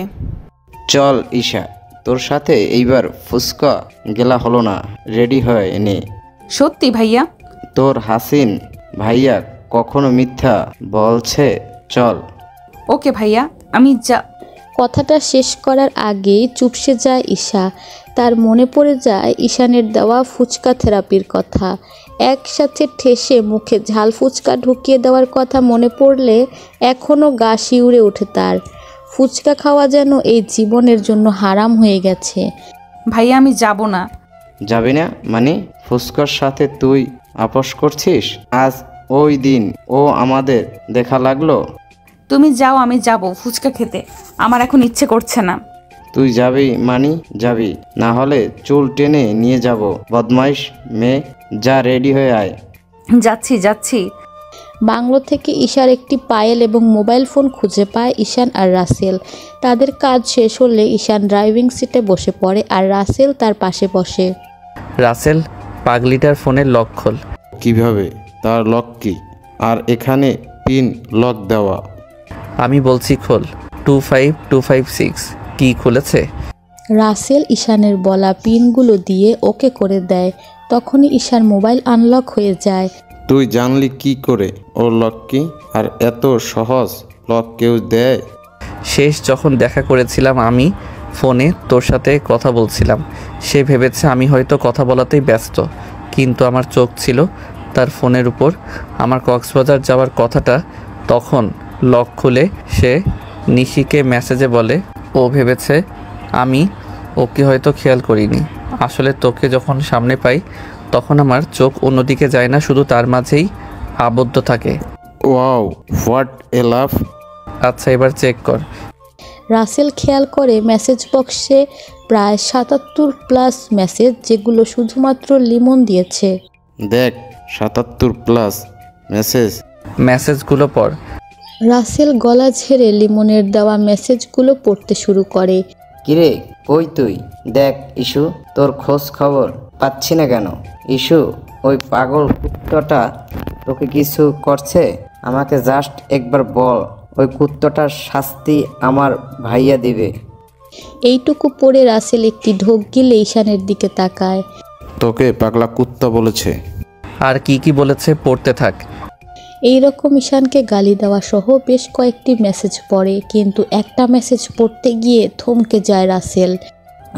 Speaker 5: চল ঈশা, তোর সাথে এইবার ফুচকা গেলা হলো না, রেডি হয় এনে।
Speaker 2: সত্যি ভাইয়া?
Speaker 5: তোর হাসিন ভাইয়া কখনো মিথ্যা বলছে? চল।
Speaker 2: ওকে ভাইয়া, আমি
Speaker 3: কথাটা শেষ করার আগেই চুপসে যায় ঈশা। তার মনে পড়ে যায় ঈশানের দেওয়া ফুচকা থেরাপির কথা। একসাথে ঠেসে মুখে ঝাল ফুচকা ঢুকিয়ে দেওয়ার কথা মনে পড়লে এখনও গা শিউরে ওঠে তার। ফুচকা খাওয়া যেন এই জীবনের জন্য হারাম হয়ে গেছে।
Speaker 2: ভাইয়া, আমি যাব না।
Speaker 5: যাবি না মানে? ফুচকার সাথে তুই আপোষ করছিস? আজ ওই দিন ও আমাদের দেখা লাগলো।
Speaker 2: তুমি যাও, আমি যাব ফুচকা খেতে। আমার এখন ইচ্ছে করছে না।
Speaker 5: তুই যাবি মানে যাবি, না হলে চুল টেনে নিয়ে যাব। বদমাইশ মেয়ে, যা, রেডি হয়ে আয়।
Speaker 2: যাচ্ছি।
Speaker 3: বাংলো থেকে ঈশার একটি পায়েল এবং মোবাইল ফোন খুঁজে পায় ঈশান আর রাসেল। তাদের কাজ শেষ হলে ঈশান ড্রাইভিং সিটে বসে পড়ে আর রাসেল তার পাশে বসে।
Speaker 1: রাসেল, পাগলিটার ফোনের লক খোল।
Speaker 7: কিভাবে? তার লক কি? আর এখানে পিন লক দেওয়া।
Speaker 1: আমি বলছি খোল। 25256। কি খুলেছে?
Speaker 3: রাসেল ঈশানের বলা পিনগুলো দিয়ে ওকে করে দেয়। তখনই ঈশার মোবাইল আনলক হয়ে যায়।
Speaker 7: তুই জানলি কি করে ওর লক কি? আর এত সহজ লক কেউ দেয়?
Speaker 1: শেষ যখন দেখা করেছিলাম আমি ফোনে তোর সাথে কথা বলছিলাম, সে ভেবেছে আমি হয়তো কথা বলাতেই ব্যস্ত, কিন্তু আমার চোখ ছিল তার ফোনের উপর। আমার কক্সবাজার যাওয়ার কথাটা তখন লক খুলে সে নিশিকে মেসেজে বলে। ও ভেবেছে আমি ওকে হয়তো খেয়াল করিনি। আসলে তোকে যখন সামনে পাই তখন আমার চোখ অন্যদিকে যায় না, শুধু তার মাঝেই আবদ্ধ থাকে।
Speaker 7: ওয়াও, হোয়াট এ লাভ!
Speaker 1: আচ্ছা, এবার চেক কর।
Speaker 3: রাসেল খেয়াল করে মেসেজ বক্সে প্রায় 77+ মেসেজ, যেগুলো শুধুমাত্র লিমন দিয়েছে।
Speaker 7: দেখ, 77+
Speaker 1: মেসেজগুলো পড়।
Speaker 3: রাসেল গলা ঝেড়ে লিমনের দেওয়া মেসেজগুলো পড়তে শুরু করে।
Speaker 5: কিরে, কই তুই? দেখ ইস্যু, তোর খোঁজ খবর পাচ্ছি না কেন? ইস্যু, ওই পাগল কুত্তটা তোকে কিছু করছে? আমাকে জাস্ট একবার বল, ওই কুত্তটার শাস্তি আমার ভাইয়া দিবে।
Speaker 3: এইটুকু পড়ে রাসেল একটি ঢোক গিলে ঈশানের দিকে তাকায়।
Speaker 7: তোকে পাগলা কুত্তা বলেছে?
Speaker 1: আর কি বলেছে পড়তে থাক।
Speaker 3: এইরকম ঈশানকে গালি দেওয়া সহ বেশ কয়েকটি মেসেজ পড়ে, কিন্তু একটা মেসেজ পড়তে গিয়ে থমকে যায় রাসেল।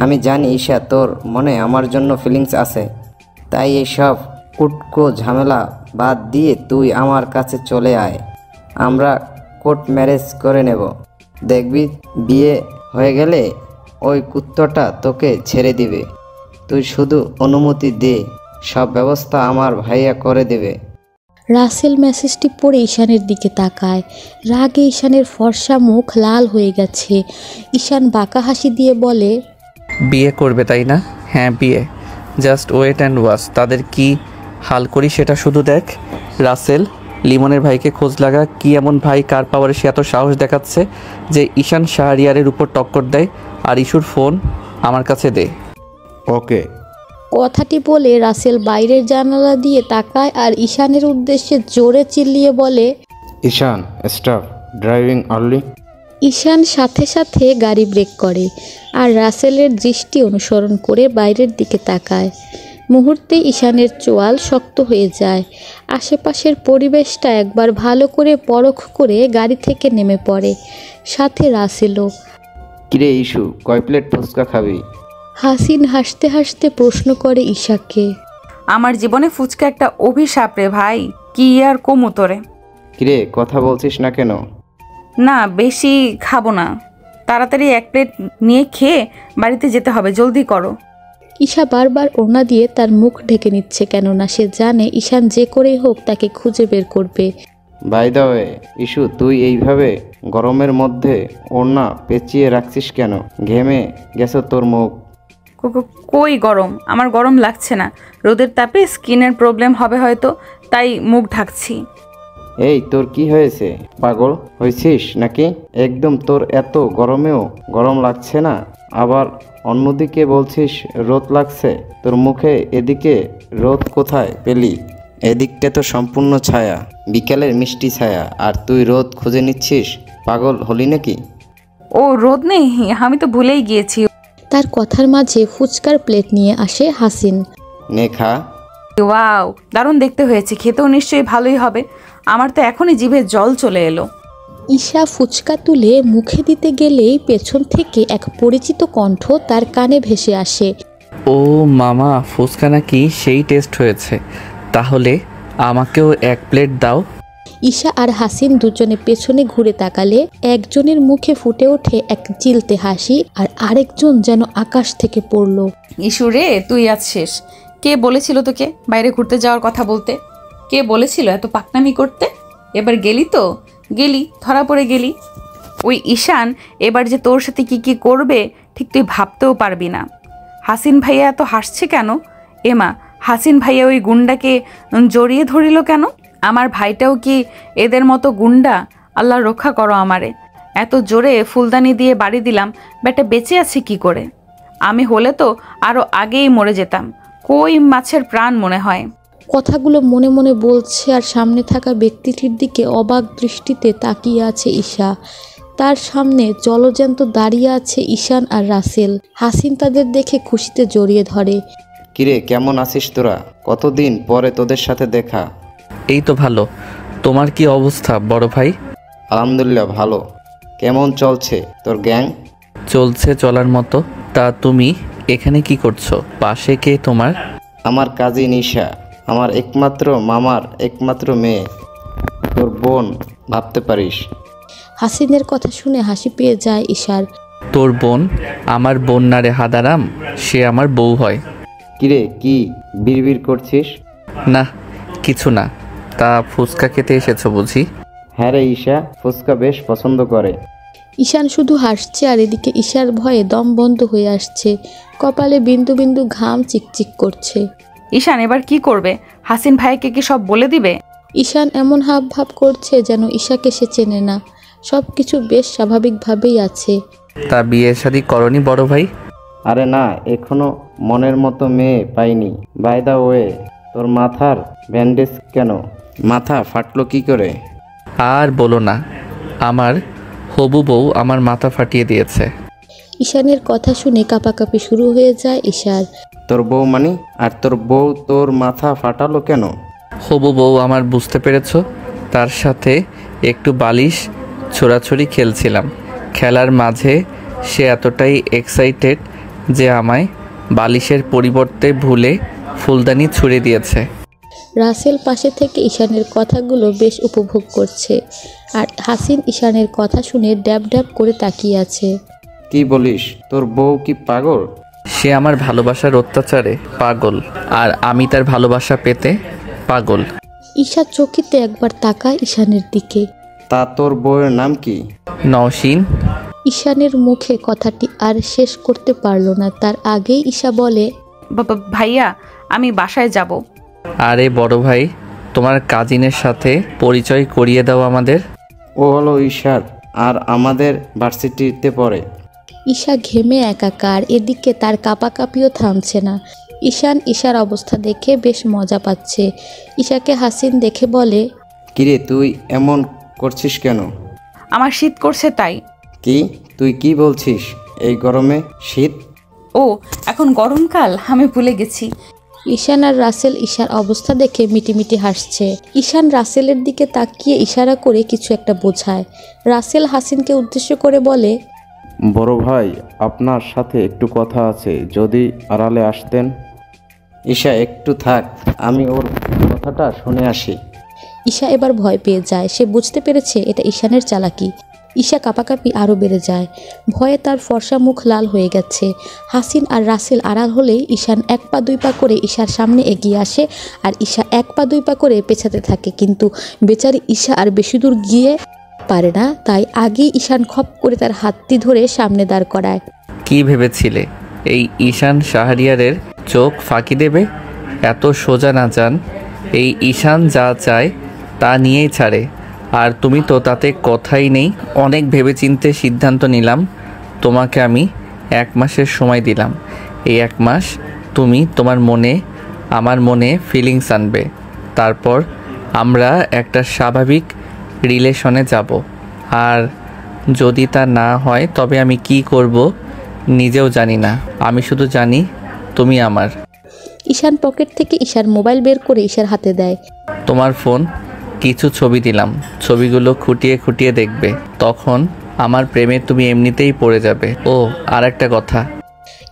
Speaker 5: আমি জানি ঈশা, তোর মনে আমার জন্য ফিলিংস আছে, তাই এইসব কুটকো ঝামেলা বাদ দিয়ে তুই আমার কাছে চলে আয়। আমরা কোর্ট ম্যারেজ করে নেব। দেখবি বিয়ে হয়ে গেলে ওই কুত্তটা তোকে ছেড়ে দিবে। তুই শুধু অনুমতি দে, সব ব্যবস্থা আমার ভাইয়া করে দেবে।
Speaker 3: রাসেল মেসেজটি পড়ে ঈশানের দিকে তাকায়। রাগে ঈশানের ফর্সা মুখ লাল হয়ে গেছে। ঈশান বাঁকা হাসি দিয়ে বলে,
Speaker 1: বিয়ে করবে তাই না? হ্যাঁ বিয়ে। জাস্ট ওয়েট অ্যান্ড ওয়াচ তাদের কি হাল করি সেটা শুধু দেখ। রাসেল, লিমনের ভাইকে খোঁজ লাগা। কি এমন ভাই কার পাওয়ারে সে এত সাহস দেখাচ্ছে যে ঈশান শাহরিয়ারের উপর টক্কর দেয়? আর ইস্যুর ফোন আমার কাছে দে।
Speaker 7: ওকে।
Speaker 3: কথাটি বলে রাসেল বাইরের জানালা দিয়ে তাকায় আর ঈশানের উদ্দেশ্যে জোরে চিল্লিয়ে বলে,
Speaker 7: ঈশান স্টপ ড্রাইভিং আর্লি।
Speaker 3: ঈশান সাথে সাথে গাড়ি ব্রেক করে আর রাসেলের দৃষ্টি অনুসরণ করে বাইরের দিকে তাকায়। মুহূর্তে ঈশানের চোয়াল শক্ত হয়ে যায়। আশেপাশের পরিবেশটা একবার ভালো করে পরখ করে গাড়ি থেকে নেমে পড়ে, সাথে রাসেলও।
Speaker 5: কিরে ইস্যু, কয় প্লেট ফুচকা খাবি?
Speaker 3: হাসিন হাসতে হাসতে প্রশ্ন করে ঈশাকে।
Speaker 2: আমার জীবনে ফুচকা একটা অভিশাপ রে ভাই, কি আর কমু তোরে।
Speaker 5: কিরে কথা বলছিস না কেন?
Speaker 2: না বেশি খাবো না, তাড়াতাড়ি 1 প্লেট নিয়ে খেয়ে বাড়িতে যেতে হবে, জলদি করো।
Speaker 3: ঈশা বারবার ওড়না দিয়ে তার মুখ ঢেকে নিচ্ছে, কেননা সে জানে ঈশান যে করেই হোক তাকে খুঁজে বের করবে।
Speaker 5: বাই দ্য ওয়ে ইস্যু, তুই এইভাবে গরমের মধ্যে ওড়না পেঁচিয়ে রাখছিস কেন? ঘেমে গেছে তোর মুখ।
Speaker 2: কই গরম, আমার গরম লাগছে না। রোদের তাপে স্কিনের প্রবলেম হবে হয়তো, তাই মুখ ঢাকছি।
Speaker 5: এই তোর কি হয়েছে? পাগল হয়েছিস নাকি? একদম তোর এত গরমেও গরম লাগছে না, আবার অন্যদিকে বলছিস রোদ লাগছে। তোর মুখে এদিকে রোদ কোথায় পেলি? এদিকটা তো সম্পূর্ণ ছায়া, বিকেলের মিষ্টি ছায়া, আর তুই রোদ খুঁজে নিচ্ছিস। পাগল হলি নাকি?
Speaker 2: ও রোদ নেই, আমি তো ভুলেই গিয়েছি।
Speaker 3: তার কথার মাঝে ফুচকার প্লেট নিয়ে আসে হাসিন।
Speaker 5: নে খা।
Speaker 2: ওয়াও, দারুণ দেখতে হয়েছে, খেতেও নিশ্চয়ই ভালোই হবে। আমার তো এখনই জিভে জল চলে এলো।
Speaker 3: ঈশা ফুচকা তুলে মুখে দিতে গেলেই পেছন থেকে এক পরিচিত কণ্ঠ তার কানে ভেসে আসে।
Speaker 1: ও মামা, ফুচকা নাকি সেই টেস্ট হয়েছে? তাহলে আমাকেও 1 প্লেট দাও।
Speaker 3: ঈশা আর হাসিন দুজনে পেছনে ঘুরে তাকালে একজনের মুখে ফুটে ওঠে এক চিলতে হাসি, আর আরেকজন যেন আকাশ থেকে পড়ল।
Speaker 2: ইস্যু রে, তুই আজ শেষ। কে বলেছিল তোকে বাইরে ঘুরতে যাওয়ার কথা বলতে? কে বলেছিল এত পাকনামি করতে? এবার গেলি তো গেলি, ধরা পড়ে গেলি। ওই ঈশান এবার যে তোর সাথে কি কি করবে ঠিক তুই ভাবতেও পারবি না। হাসিন ভাইয়া এত হাসছে কেন? এমা, হাসিন ভাইয়া ওই গুন্ডাকে জড়িয়ে ধরিল কেন? আমার ভাইটাও কি এদের মতো গুন্ডা? আল্লাহ রক্ষা করো আমারে। এত জোরে ফুলদানি দিয়ে বাড়ি দিলাম, বেটা বেঁচে আছে কি করে? আমি হলে তো আরও আগেই মরে যেতাম। কই মাছের প্রাণ মনে হয়।
Speaker 3: কথাগুলো মনে মনে বলছে আর সামনে থাকা ব্যক্তিটির দিকে অবাক দৃষ্টিতে তাকিয়ে আছে ঈশা। তার সামনে জলজ্যান্ত দাঁড়িয়ে আছে ঈশান আর রাসেল। হাসিন তাদের দেখে খুশিতে জড়িয়ে ধরে।
Speaker 5: কিরে কেমন আছিস তোরা? কতদিন পরে তোদের সাথে দেখা।
Speaker 1: এই তো ভালো। তোমার কি অবস্থা বড় ভাই?
Speaker 5: আলহামদুলিল্লাহ ভালো। কেমন চলছে তোর গ্যাং?
Speaker 1: চলছে চলার মতো। তা তুমি এখানে কি করছো? পাশে কে তোমার?
Speaker 5: আমার কাজিন ঈশা, আমার একমাত্র মামার একমাত্র মেয়ে, তোর বোন ভাবতে পারিস।
Speaker 3: হাসিনের কথা শুনে হাসি পেয়ে যায় ঈশার।
Speaker 1: তোর বোন? আমার বোন না রে হাদারাম, সে আমার বউ হয়।
Speaker 5: কিরে কি বিড়বিড় করছিস?
Speaker 1: না কিছু না। তা ফুচকা খেতে এসেছো বুঝি?
Speaker 5: হ্যাঁ রে ঈশা, ফুচকা বেশ পছন্দ করে।
Speaker 3: ঈশান শুধু হাসছে আর এদিকে ঈশার ভয়ে দম বন্ধ হয়ে আসছে। কপালে বিন্দু বিন্দু ঘাম চিকচিক করছে।
Speaker 2: ঈশান এবার কি করবে? হাসিন ভাইকে কি সব বলে দিবে?
Speaker 3: ঈশান এমন হাব ভাব করছে যেন ঈশাকে সে চেনে না। সব কিছু বেশ স্বাভাবিকভাবেই আছে।
Speaker 1: তা বিয়ে শাদী করনি বড় ভাই?
Speaker 5: আরে না, এখনো মনের মতো মেয়ে পাইনি। বাই দা ওয়ে, তোর মাথার ব্যান্ডেজ কেন? মাথা ফাটলো কি করে?
Speaker 1: আর বলো না, আমার হবু বউ আমার মাথা ফাটিয়ে দিয়েছে।
Speaker 3: ঈশানের কথা শুনে কাঁপাকাঁপি শুরু হয়ে যায় ঈশার।
Speaker 5: তোর বউ মানে? আর তোর বউ তোর মাথা ফাটালো কেন?
Speaker 1: হবু বউ আমার, বুঝতে পেরেছো? তার সাথে একটু বালিশ ছোড়াছড়ি খেলছিলাম। খেলার মাঝে সে এতটাই এক্সাইটেড যে আমায় বালিশের পরিবর্তে ভুলে ফুলদানি ছুঁড়ে দিয়েছে।
Speaker 3: রাসেল পাশে থেকে ঈশানের কথাগুলো বেশ উপভোগ করছে, আর হাসিন ঈশানের কথা শুনে ড্যাব ড্যাব করে তাকিয়ে আছে।
Speaker 5: কি বলিস, তোর বউ কি পাগল?
Speaker 1: সে আমার ভালোবাসার অত্যাচারে পাগল, আর আমি তার ভালোবাসা পেতে পাগল।
Speaker 3: ঈশা চকিতে একবার তাকায় ঈশানের দিকে।
Speaker 5: তা তোর বউয়ের নাম কি?
Speaker 1: নওশিন।
Speaker 3: ঈশানের মুখে কথাটি আর শেষ করতে পারল না, তার আগেই ঈশা বলে,
Speaker 2: ভাইয়া আমি বাসায় যাব।
Speaker 1: আরে বড় ভাই, তোমার কাজিনের সাথে পরিচয় করিয়ে দাও আমাদের।
Speaker 5: ও হলো ঈশার, আর আমাদের ভার্সিটিতে পড়ে।
Speaker 3: ঈশা ঘেমে একাকার, এদিকে তার কাঁপাকাঁপিও থামছে না। ঈশার অবস্থা দেখে বেশ মজা পাচ্ছে। ঈশাকে হাসিন দেখে বলে,
Speaker 5: কিরে তুই এমন করছিস কেন?
Speaker 2: আমার শীত করছে তাই।
Speaker 5: কি তুই কি বলছিস? এই গরমে শীত?
Speaker 2: ও এখন গরমকাল, আমি ভুলে গেছি।
Speaker 3: ঈশান আর রাসেল ঈশার অবস্থা দেখে মিটিমিটি হাসছে। ঈশান রাসেলের দিকে তাকিয়ে ইশারা করে কিছু একটা বোঝায়। রাসেল হাসিনকে উদ্দেশ্য করে বলে,
Speaker 7: বড় ভাই, আপনার সাথে একটু কথা আছে, যদি আড়ালে আসতেন।
Speaker 5: ঈশা একটু থাক, আমি ওর কথাটা শুনে আসি।
Speaker 3: ঈশা এবার ভয় পেয়ে যায়। সে বুঝতে পেরেছে এটা ঈশানের চালাকি। ঈশা কাঁপাকাঁপি আরও বেড়ে যায়। ভয়ে তার ফর্সা মুখ লাল হয়ে গেছে। হাসিন আর রাসেল আড়াল হলেই ঈশান 1 পা 2 পা করে ঈশার সামনে এগিয়ে আসে, আর ঈশা 1 পা 2 পা করে পেছাতে থাকে। কিন্তু বেচারি ঈশা আর বেশি দূর গিয়ে পারে না, তাই আগেই ঈশান খপ করে তার হাতটি ধরে সামনে দাঁড় করায়।
Speaker 1: কি ভেবেছিলে এই ঈশান শাহরিয়ারের চোখ ফাঁকি দেবে? এত সোজা না যান। এই ঈশান যা চায় তা নিয়েই ছাড়ে, আর তুমি তো তাতে কথাই নেই। অনেক ভেবেচিন্তে সিদ্ধান্ত নিলাম। তোমাকে আমি 1 মাসের সময় দিলাম। এই 1 মাস তুমি তোমার মনে আমার মনে ফিলিংস আনবে, তারপর আমরা একটা স্বাভাবিক রিলেশনে যাব। আর যদি তা না হয় তবে আমি কি করব নিজেও জানি না। আমি শুধু জানি তুমি আমার।
Speaker 3: ঈশান পকেট থেকে ঈশার মোবাইল বের করে ঈশার হাতে দেয়।
Speaker 1: তোমার ফোন, কিছু ছবি দিলাম, ছবিগুলো খুঁটিয়ে খুঁটিয়ে দেখবে, তখন আমার প্রেমে তুমি এমনিতেই পড়ে যাবে। ও আর একটা কথা।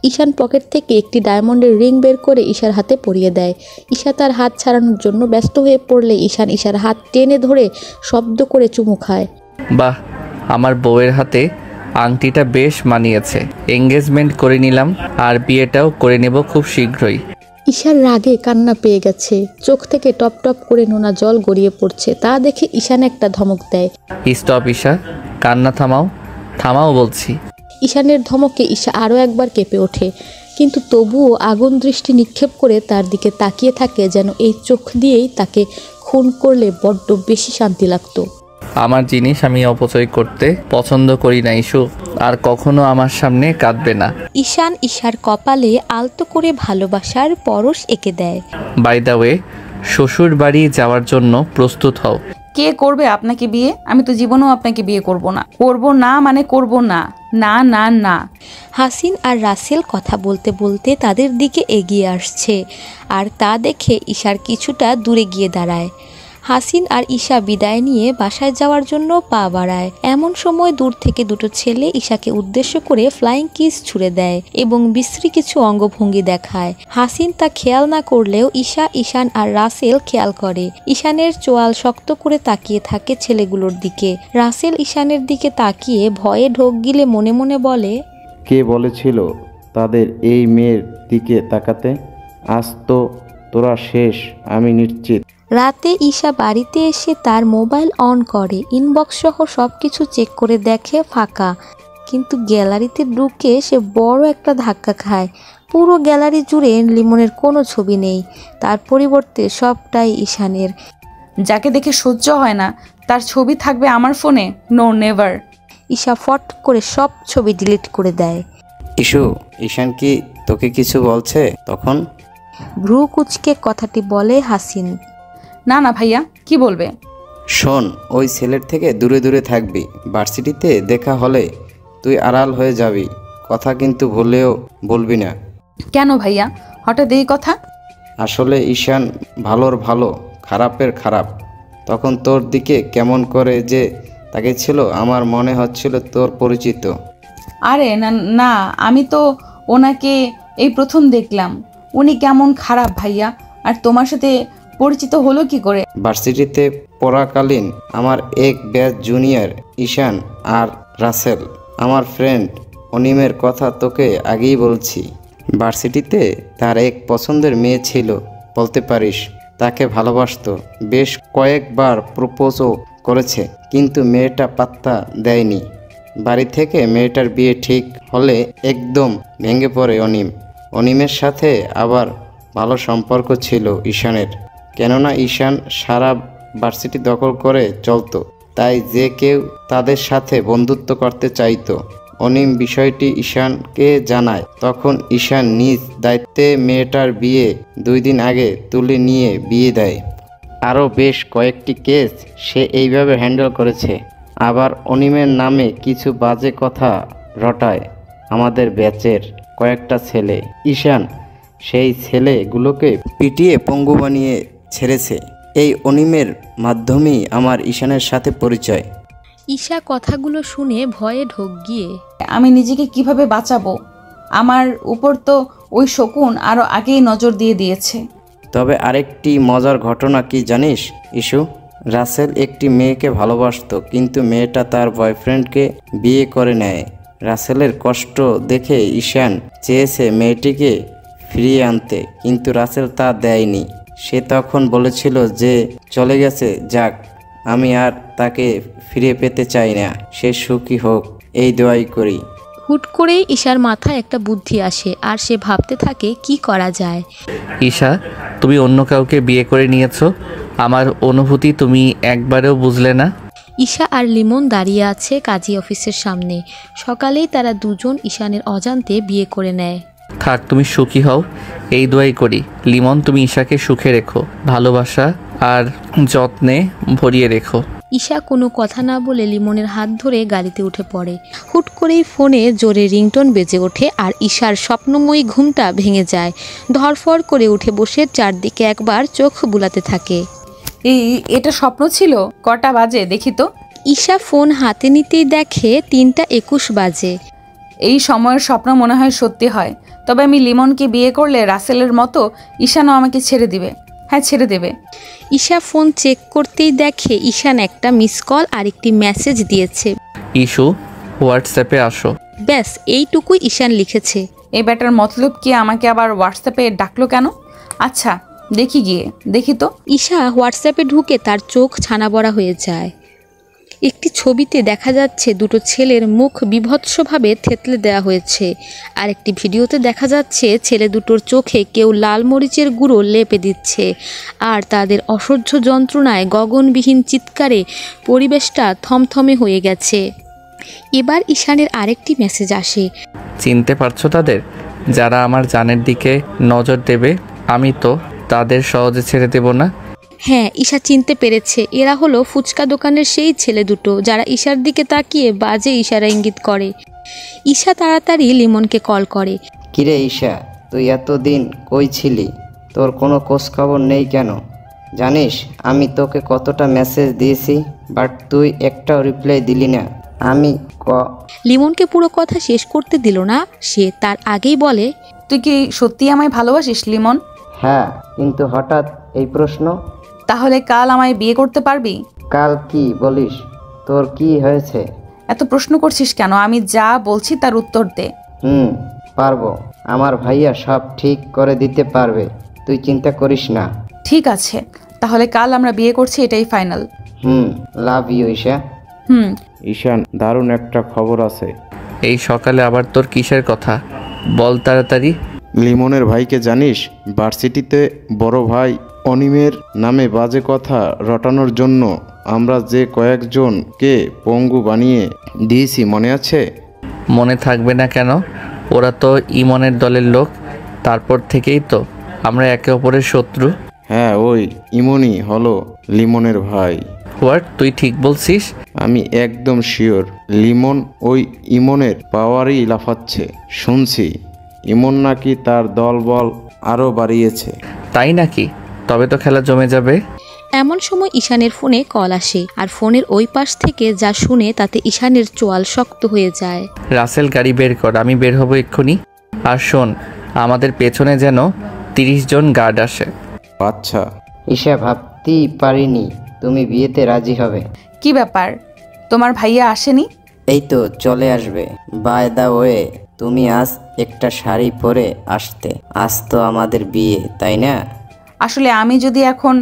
Speaker 3: ঈশান পকেট থেকে একটি ডায়মন্ডের রিং বের করে ঈশার হাতে পরিয়ে দেয়। ঈশা তার হাত ছাড়ানোর জন্য ব্যস্ত হয়ে পড়লে ঈশান ঈশার হাত টেনে ধরে শব্দ করে চুমু খায়।
Speaker 1: বাহ, আমার বউয়ের হাতে আংটিটা বেশ মানিয়েছে। এঙ্গেজমেন্ট করে নিলাম, আর বিয়েটাও করে নেব খুব শীঘ্রই।
Speaker 3: ঈশার রাগে কান্না পেয়ে গেছে, চোখ থেকে টপ টপ করে নোনা জল গড়িয়ে পড়ছে। তা দেখে ঈশান একটা ধমক দেয়।
Speaker 1: স্টপ ঈশা, কান্না থামাও, থামাও বলছি।
Speaker 3: ঈশানের ধমকে ঈশা আরও একবার কেঁপে ওঠে, কিন্তু তবুও আগুন দৃষ্টি নিক্ষেপ করে তার দিকে তাকিয়ে থাকে, যেন এই চোখ দিয়েই তাকে খুন করলে বড্ড বেশি শান্তি লাগতো।
Speaker 1: আমার জিনিস আমি অপচয় করতে পছন্দ করি না ইস্যু, আর কখনো আমার সামনে কাঁদবে না।
Speaker 3: ঈশান ঈশার কপালে আলতো করে ভালোবাসার পরশ এঁকে দেয়।
Speaker 1: বাই দ্য ওয়ে, শ্বশুর বাড়ি যাওয়ার জন্য প্রস্তুত হও।
Speaker 2: কে করবে আপনাকে বিয়ে? আমি তো জীবনেও আপনাকে বিয়ে করব না। করব না মানে করব না, না না না।
Speaker 3: হাসিন আর রাসেল কথা বলতে বলতে তাদের দিকে এগিয়ে আসছে, আর তা দেখে ঈশার কিছুটা দূরে গিয়ে দাঁড়ায়। হাসিন আর ঈশা বিদায় নিয়ে বাসায় যাওয়ার জন্য পা বাড়ায়। এমন সময় দূর থেকে দুটো ছেলে ঈশাকে উদ্দেশ্য করে ফ্লাইং কিস ছুড়ে দেয় এবং বিশ্রী কিছু অঙ্গভঙ্গি দেখায়। হাসিন তা খেয়াল না করলেও ঈশা, ঈশান আর রাসেল খেয়াল করে। ঈশানের চোয়াল শক্ত করে তাকিয়ে থাকে ছেলেগুলোর দিকে। রাসেল ঈশানের দিকে তাকিয়ে ভয়ে ঢোক গিলে মনে মনে বলে,
Speaker 7: কে বলেছিল তাদের এই মেয়ের দিকে তাকাতে? আজ তো তোরা শেষ, আমি নিশ্চিত।
Speaker 3: রাতে ঈশা বাড়িতে এসে তার মোবাইল অন করে, ইনবক্স সহ সব কিছু চেক করে দেখে ফাঁকা। কিন্তু গ্যালারিতে ঢুকে সে বড় একটা ধাক্কা খায়। পুরো গ্যালারি জুড়ে লিমনের কোনো ছবি নেই, তার পরিবর্তে সবটাই ঈশানের।
Speaker 2: যাকে দেখে সহ্য হয় না তার ছবি থাকবে আমার ফোনে? No never.
Speaker 3: ঈশা ফট করে সব ছবি ডিলিট করে দেয়।
Speaker 5: ইস্যু, ঈশান কি তোকে কিছু বলছে? তখন
Speaker 3: ভ্রু কুচকে কথাটি বলে হাসিন।
Speaker 2: না না ভাইয়া, কি বলবে?
Speaker 5: শোন, ওই ছেলের থেকে দূরে দূরে থাকবি। ভার্সিটিতে দেখা হলে তুই আড়াল হয়ে যাবি, কথা কিন্তু ভুলেও বলবি না।
Speaker 2: কেন ভাইয়া, হঠাৎ এই কথা?
Speaker 5: আসলে ঈশান ভালোর ভালো, খারাপের খারাপ। তখন তোর দিকে কেমন করে যে তাকিয়েছিল, আমার মনে হচ্ছিল তোর পরিচিত।
Speaker 2: আরে না না, আমি তো ওনাকে এই প্রথম দেখলাম। উনি কেমন খারাপ ভাইয়া? আর তোমার সাথে পরিচিত হলো কি করে?
Speaker 5: ভার্সিটিতে পড়াকালীন আমার এক ব্যাচ জুনিয়র ঈশান আর রাসেল, আমার ফ্রেন্ড অনিমের কথা তোকে আগেই বলছি। ভার্সিটিতে তার এক পছন্দের মেয়ে ছিল, বলতে পারিস তাকে ভালোবাসতো, বেশ কয়েকবার প্রপোজও করেছে, কিন্তু মেয়েটা পাত্তা দেয়নি। বাড়ি থেকে মেয়েটার বিয়ে ঠিক হলে একদম ভেঙে পড়ে অনিম। অনিমের সাথে আবার ভালো সম্পর্ক ছিল ঈশানের, কেননা ঈশান সারা ভার্সিটি দখল করে চলতো, তাই যে কেউ তাদের সাথে বন্ধুত্ব করতে চাইতো। অনিম বিষয়টি ঈশানকে জানায়, তখন ঈশান নিজ দায়িত্বে মেয়েটার বিয়ে 2 দিন আগে তুলে নিয়ে বিয়ে দেয়। আরও বেশ কয়েকটি কেস সে এইভাবে হ্যান্ডেল করেছে। আবার অনিমের নামে কিছু বাজে কথা রটায় আমাদের ব্যাচের কয়েকটা ছেলে। ঈশান সেই ছেলেগুলোকে পিটিয়ে পঙ্গু বানিয়ে ছেড়েছে। এই অনিমের মাধ্যমেই আমার ঈশানের সাথে পরিচয়।
Speaker 3: ঈশা কথাগুলো শুনে ভয়ে ঢোক গিয়ে
Speaker 2: আমি নিজেকে কিভাবে বাঁচাবো? আমার উপর তো ওই শকুন আরও আগেই নজর দিয়ে দিয়েছে।
Speaker 5: তবে আরেকটি মজার ঘটনা কি জানিস ইস্যু? রাসেল একটি মেয়েকে ভালোবাসতো, কিন্তু মেয়েটা তার বয়ফ্রেন্ডকে বিয়ে করে নেয়। রাসেলের কষ্ট দেখে ঈশান চেয়েছে মেয়েটিকে ফিরিয়ে আনতে, কিন্তু রাসেল তা দেয়নি। সে তখন বলেছিল যে চলে গেছে, যাক, আমি আর তাকে ফিরে পেতে চাই না, সে সুখী হোক, এই দোয়াই করি।
Speaker 3: হুট করেই ঈশার মাথায় একটা বুদ্ধি আসে আর সে ভাবতে থাকে কি করা যায়।
Speaker 1: ঈশা, তুমি অন্য কাউকে বিয়ে করে নিয়েছো, আমার অনুভূতি তুমি একবারেও বুঝলে না।
Speaker 3: ঈশা আর লিমন দাঁড়িয়ে আছে কাজী অফিসের সামনে। সকালেই তারা দুজন ঈশানের অজান্তে বিয়ে করে নেয়।
Speaker 1: থাক, তুমি সুখী হও, এই দোয়াই করি। লিমন, তুমি ঈশাকে সুখে রেখো, ভালোবাসা আর যত্নে ভরিয়ে রেখো।
Speaker 3: ঈশা কোনো কথা না বলে লিমনের হাত ধরে গাড়িতে উঠে পড়ে। হুট করেই ফোনে জোরে রিংটোন বেজে ওঠে আর ঈশার স্বপ্নময়ী ঘুমটা ভেঙে যায়। ধরফর করে উঠে বসে চারদিকে একবার চোখ বুলাতে থাকে।
Speaker 2: এটা স্বপ্ন ছিল? কটা বাজে দেখি তো।
Speaker 3: ঈশা ফোন হাতে নিতেই দেখে 3:21 বাজে।
Speaker 2: এই সময়ের স্বপ্ন মনে হয় সত্যি হয়। তবে আমি লিমনকে বিয়ে করলে রাসেলের মতো ঈশানও আমাকে ছেড়ে দিবে। হ্যাঁ, ছেড়ে দেবে।
Speaker 3: ঈশা ফোন চেক করতেই দেখে ঈশান একটা মিস কল আর একটি মেসেজ দিয়েছে।
Speaker 1: ইস্যু, হোয়াটসঅ্যাপে আসো।
Speaker 3: ব্যাস এইটুকুই ঈশান লিখেছে।
Speaker 2: এই ব্যাটার মতলব কি? আমাকে আবার হোয়াটসঅ্যাপে ডাকলো কেন? আচ্ছা, দেখি তো।
Speaker 3: ঈশা হোয়াটসঅ্যাপে ঢুকে তার চোখ ছানাবড়া হয়ে যায়। একটি ছবিতে দেখা যাচ্ছে দুটো ছেলের মুখ বিভৎসভাবে থেতলে দেওয়া হয়েছে, আর একটি ভিডিওতে দেখা যাচ্ছে ছেলে দুটোর চোখে কেউ লাল মরিচের গুঁড়ো লেপে দিচ্ছে, আর তাদের অসহ্য যন্ত্রণায় গগনবিহীন চিৎকারে পরিবেশটা থমথমে হয়ে গেছে। এবার ঈশানের আরেকটি মেসেজ আসে।
Speaker 1: চিনতে পারছো তাদের, যারা আমার জানের দিকে নজর দেবে? আমি তো তাদের সহজে ছেড়ে দেব না।
Speaker 3: হ্যাঁ, ঈশা চিনতে পেরেছে। এরা হলো ফুচকা দোকানের সেই ছেলে দুটো যারা ঈশার দিকে তাকিয়ে বাজে ইশারা ইঙ্গিত করে। ঈশা তাড়াতাড়ি লিমনকে কল করে।
Speaker 5: কিরে ঈশা, তুই এতদিন কই ছিলি? তোর কোনো খোঁজ খবর নেই কেন? জানিস আমি তোকে কতটা মেসেজ দিয়েছি, বাট তুই একটাও রিপ্লাই দিলি না। আমি
Speaker 3: লিমনকে পুরো কথা শেষ করতে দিল না। সে তার আগেই বলে,
Speaker 2: তুই কি সত্যি আমায় ভালোবাসিস লিমন?
Speaker 5: হ্যাঁ, কিন্তু হঠাৎ এই প্রশ্ন?
Speaker 2: তাহলে কাল আমায় বিয়ে করতে পারবি?
Speaker 5: কাল কি বলিস? তোর কি হয়েছে?
Speaker 2: এত প্রশ্ন করছিস কেন? আমি যা বলছি তার উত্তর দে।
Speaker 5: পারবো। আমার ভাইয়া সব ঠিক করে দিতে পারবে, তুই চিন্তা করিস না।
Speaker 2: ঠিক আছে, তাহলে কাল আমরা বিয়ে করছি, এটাই final.
Speaker 5: Love you Isha.
Speaker 7: Ishan, দারুণ একটা খবর আছে।
Speaker 1: এই সকালে আবার তোর কিসের কথা? বল তাড়াতাড়ি।
Speaker 7: লিমনের ভাইকে জানিস? ভার্সিটিতে বড় ভাই অনিমের নামে বাজে কথা রটানোর জন্য আমরা যে কয়েকজনকে পঙ্গু বানিয়ে দিয়েছি, মনে আছে?
Speaker 1: মনে থাকবে না কেন? ওরা তো ইমনের দলের লোক। তারপর থেকেই তো আমরা একে অপরের শত্রু।
Speaker 7: হ্যাঁ, ওই ইমনই হলো লিমনের ভাই।
Speaker 1: হোয়াট? তুই ঠিক বলছিস?
Speaker 7: আমি একদম শিওর। লিমন ওই ইমনের পাওয়ারই লাফাচ্ছে। শুনছি ইমন নাকি তার দলবল আরও বাড়িয়েছে।
Speaker 1: তাই নাকি? তবে তো খেলা জমে যাবে।
Speaker 3: এমন সময় ঈশানের ফোনে কল আসে, আর ফোনের ওই পাশ থেকে যা শুনে তাতে ঈশানের চোয়াল শক্ত হয়ে যায়।
Speaker 1: রাসেল, গাড়ি বের কর, আমি বের হব এক্ষুনি। আর শোন, আমাদের পেছনে যেন 30 জন গার্ড আসে।
Speaker 7: আচ্ছা।
Speaker 5: ঈশা, ভাবতেই পারিনি তুমি বিয়েতে রাজি হবে।
Speaker 2: কি ব্যাপার, তোমার ভাইয়া আসেনি?
Speaker 5: এই তো চলে আসবে। বাই দা ওয়ে, তুমি আজ একটা শাড়ি পরে আসতে। আজ তো আমাদের বিয়ে, তাই না?
Speaker 2: আসলে আমি যদি এখন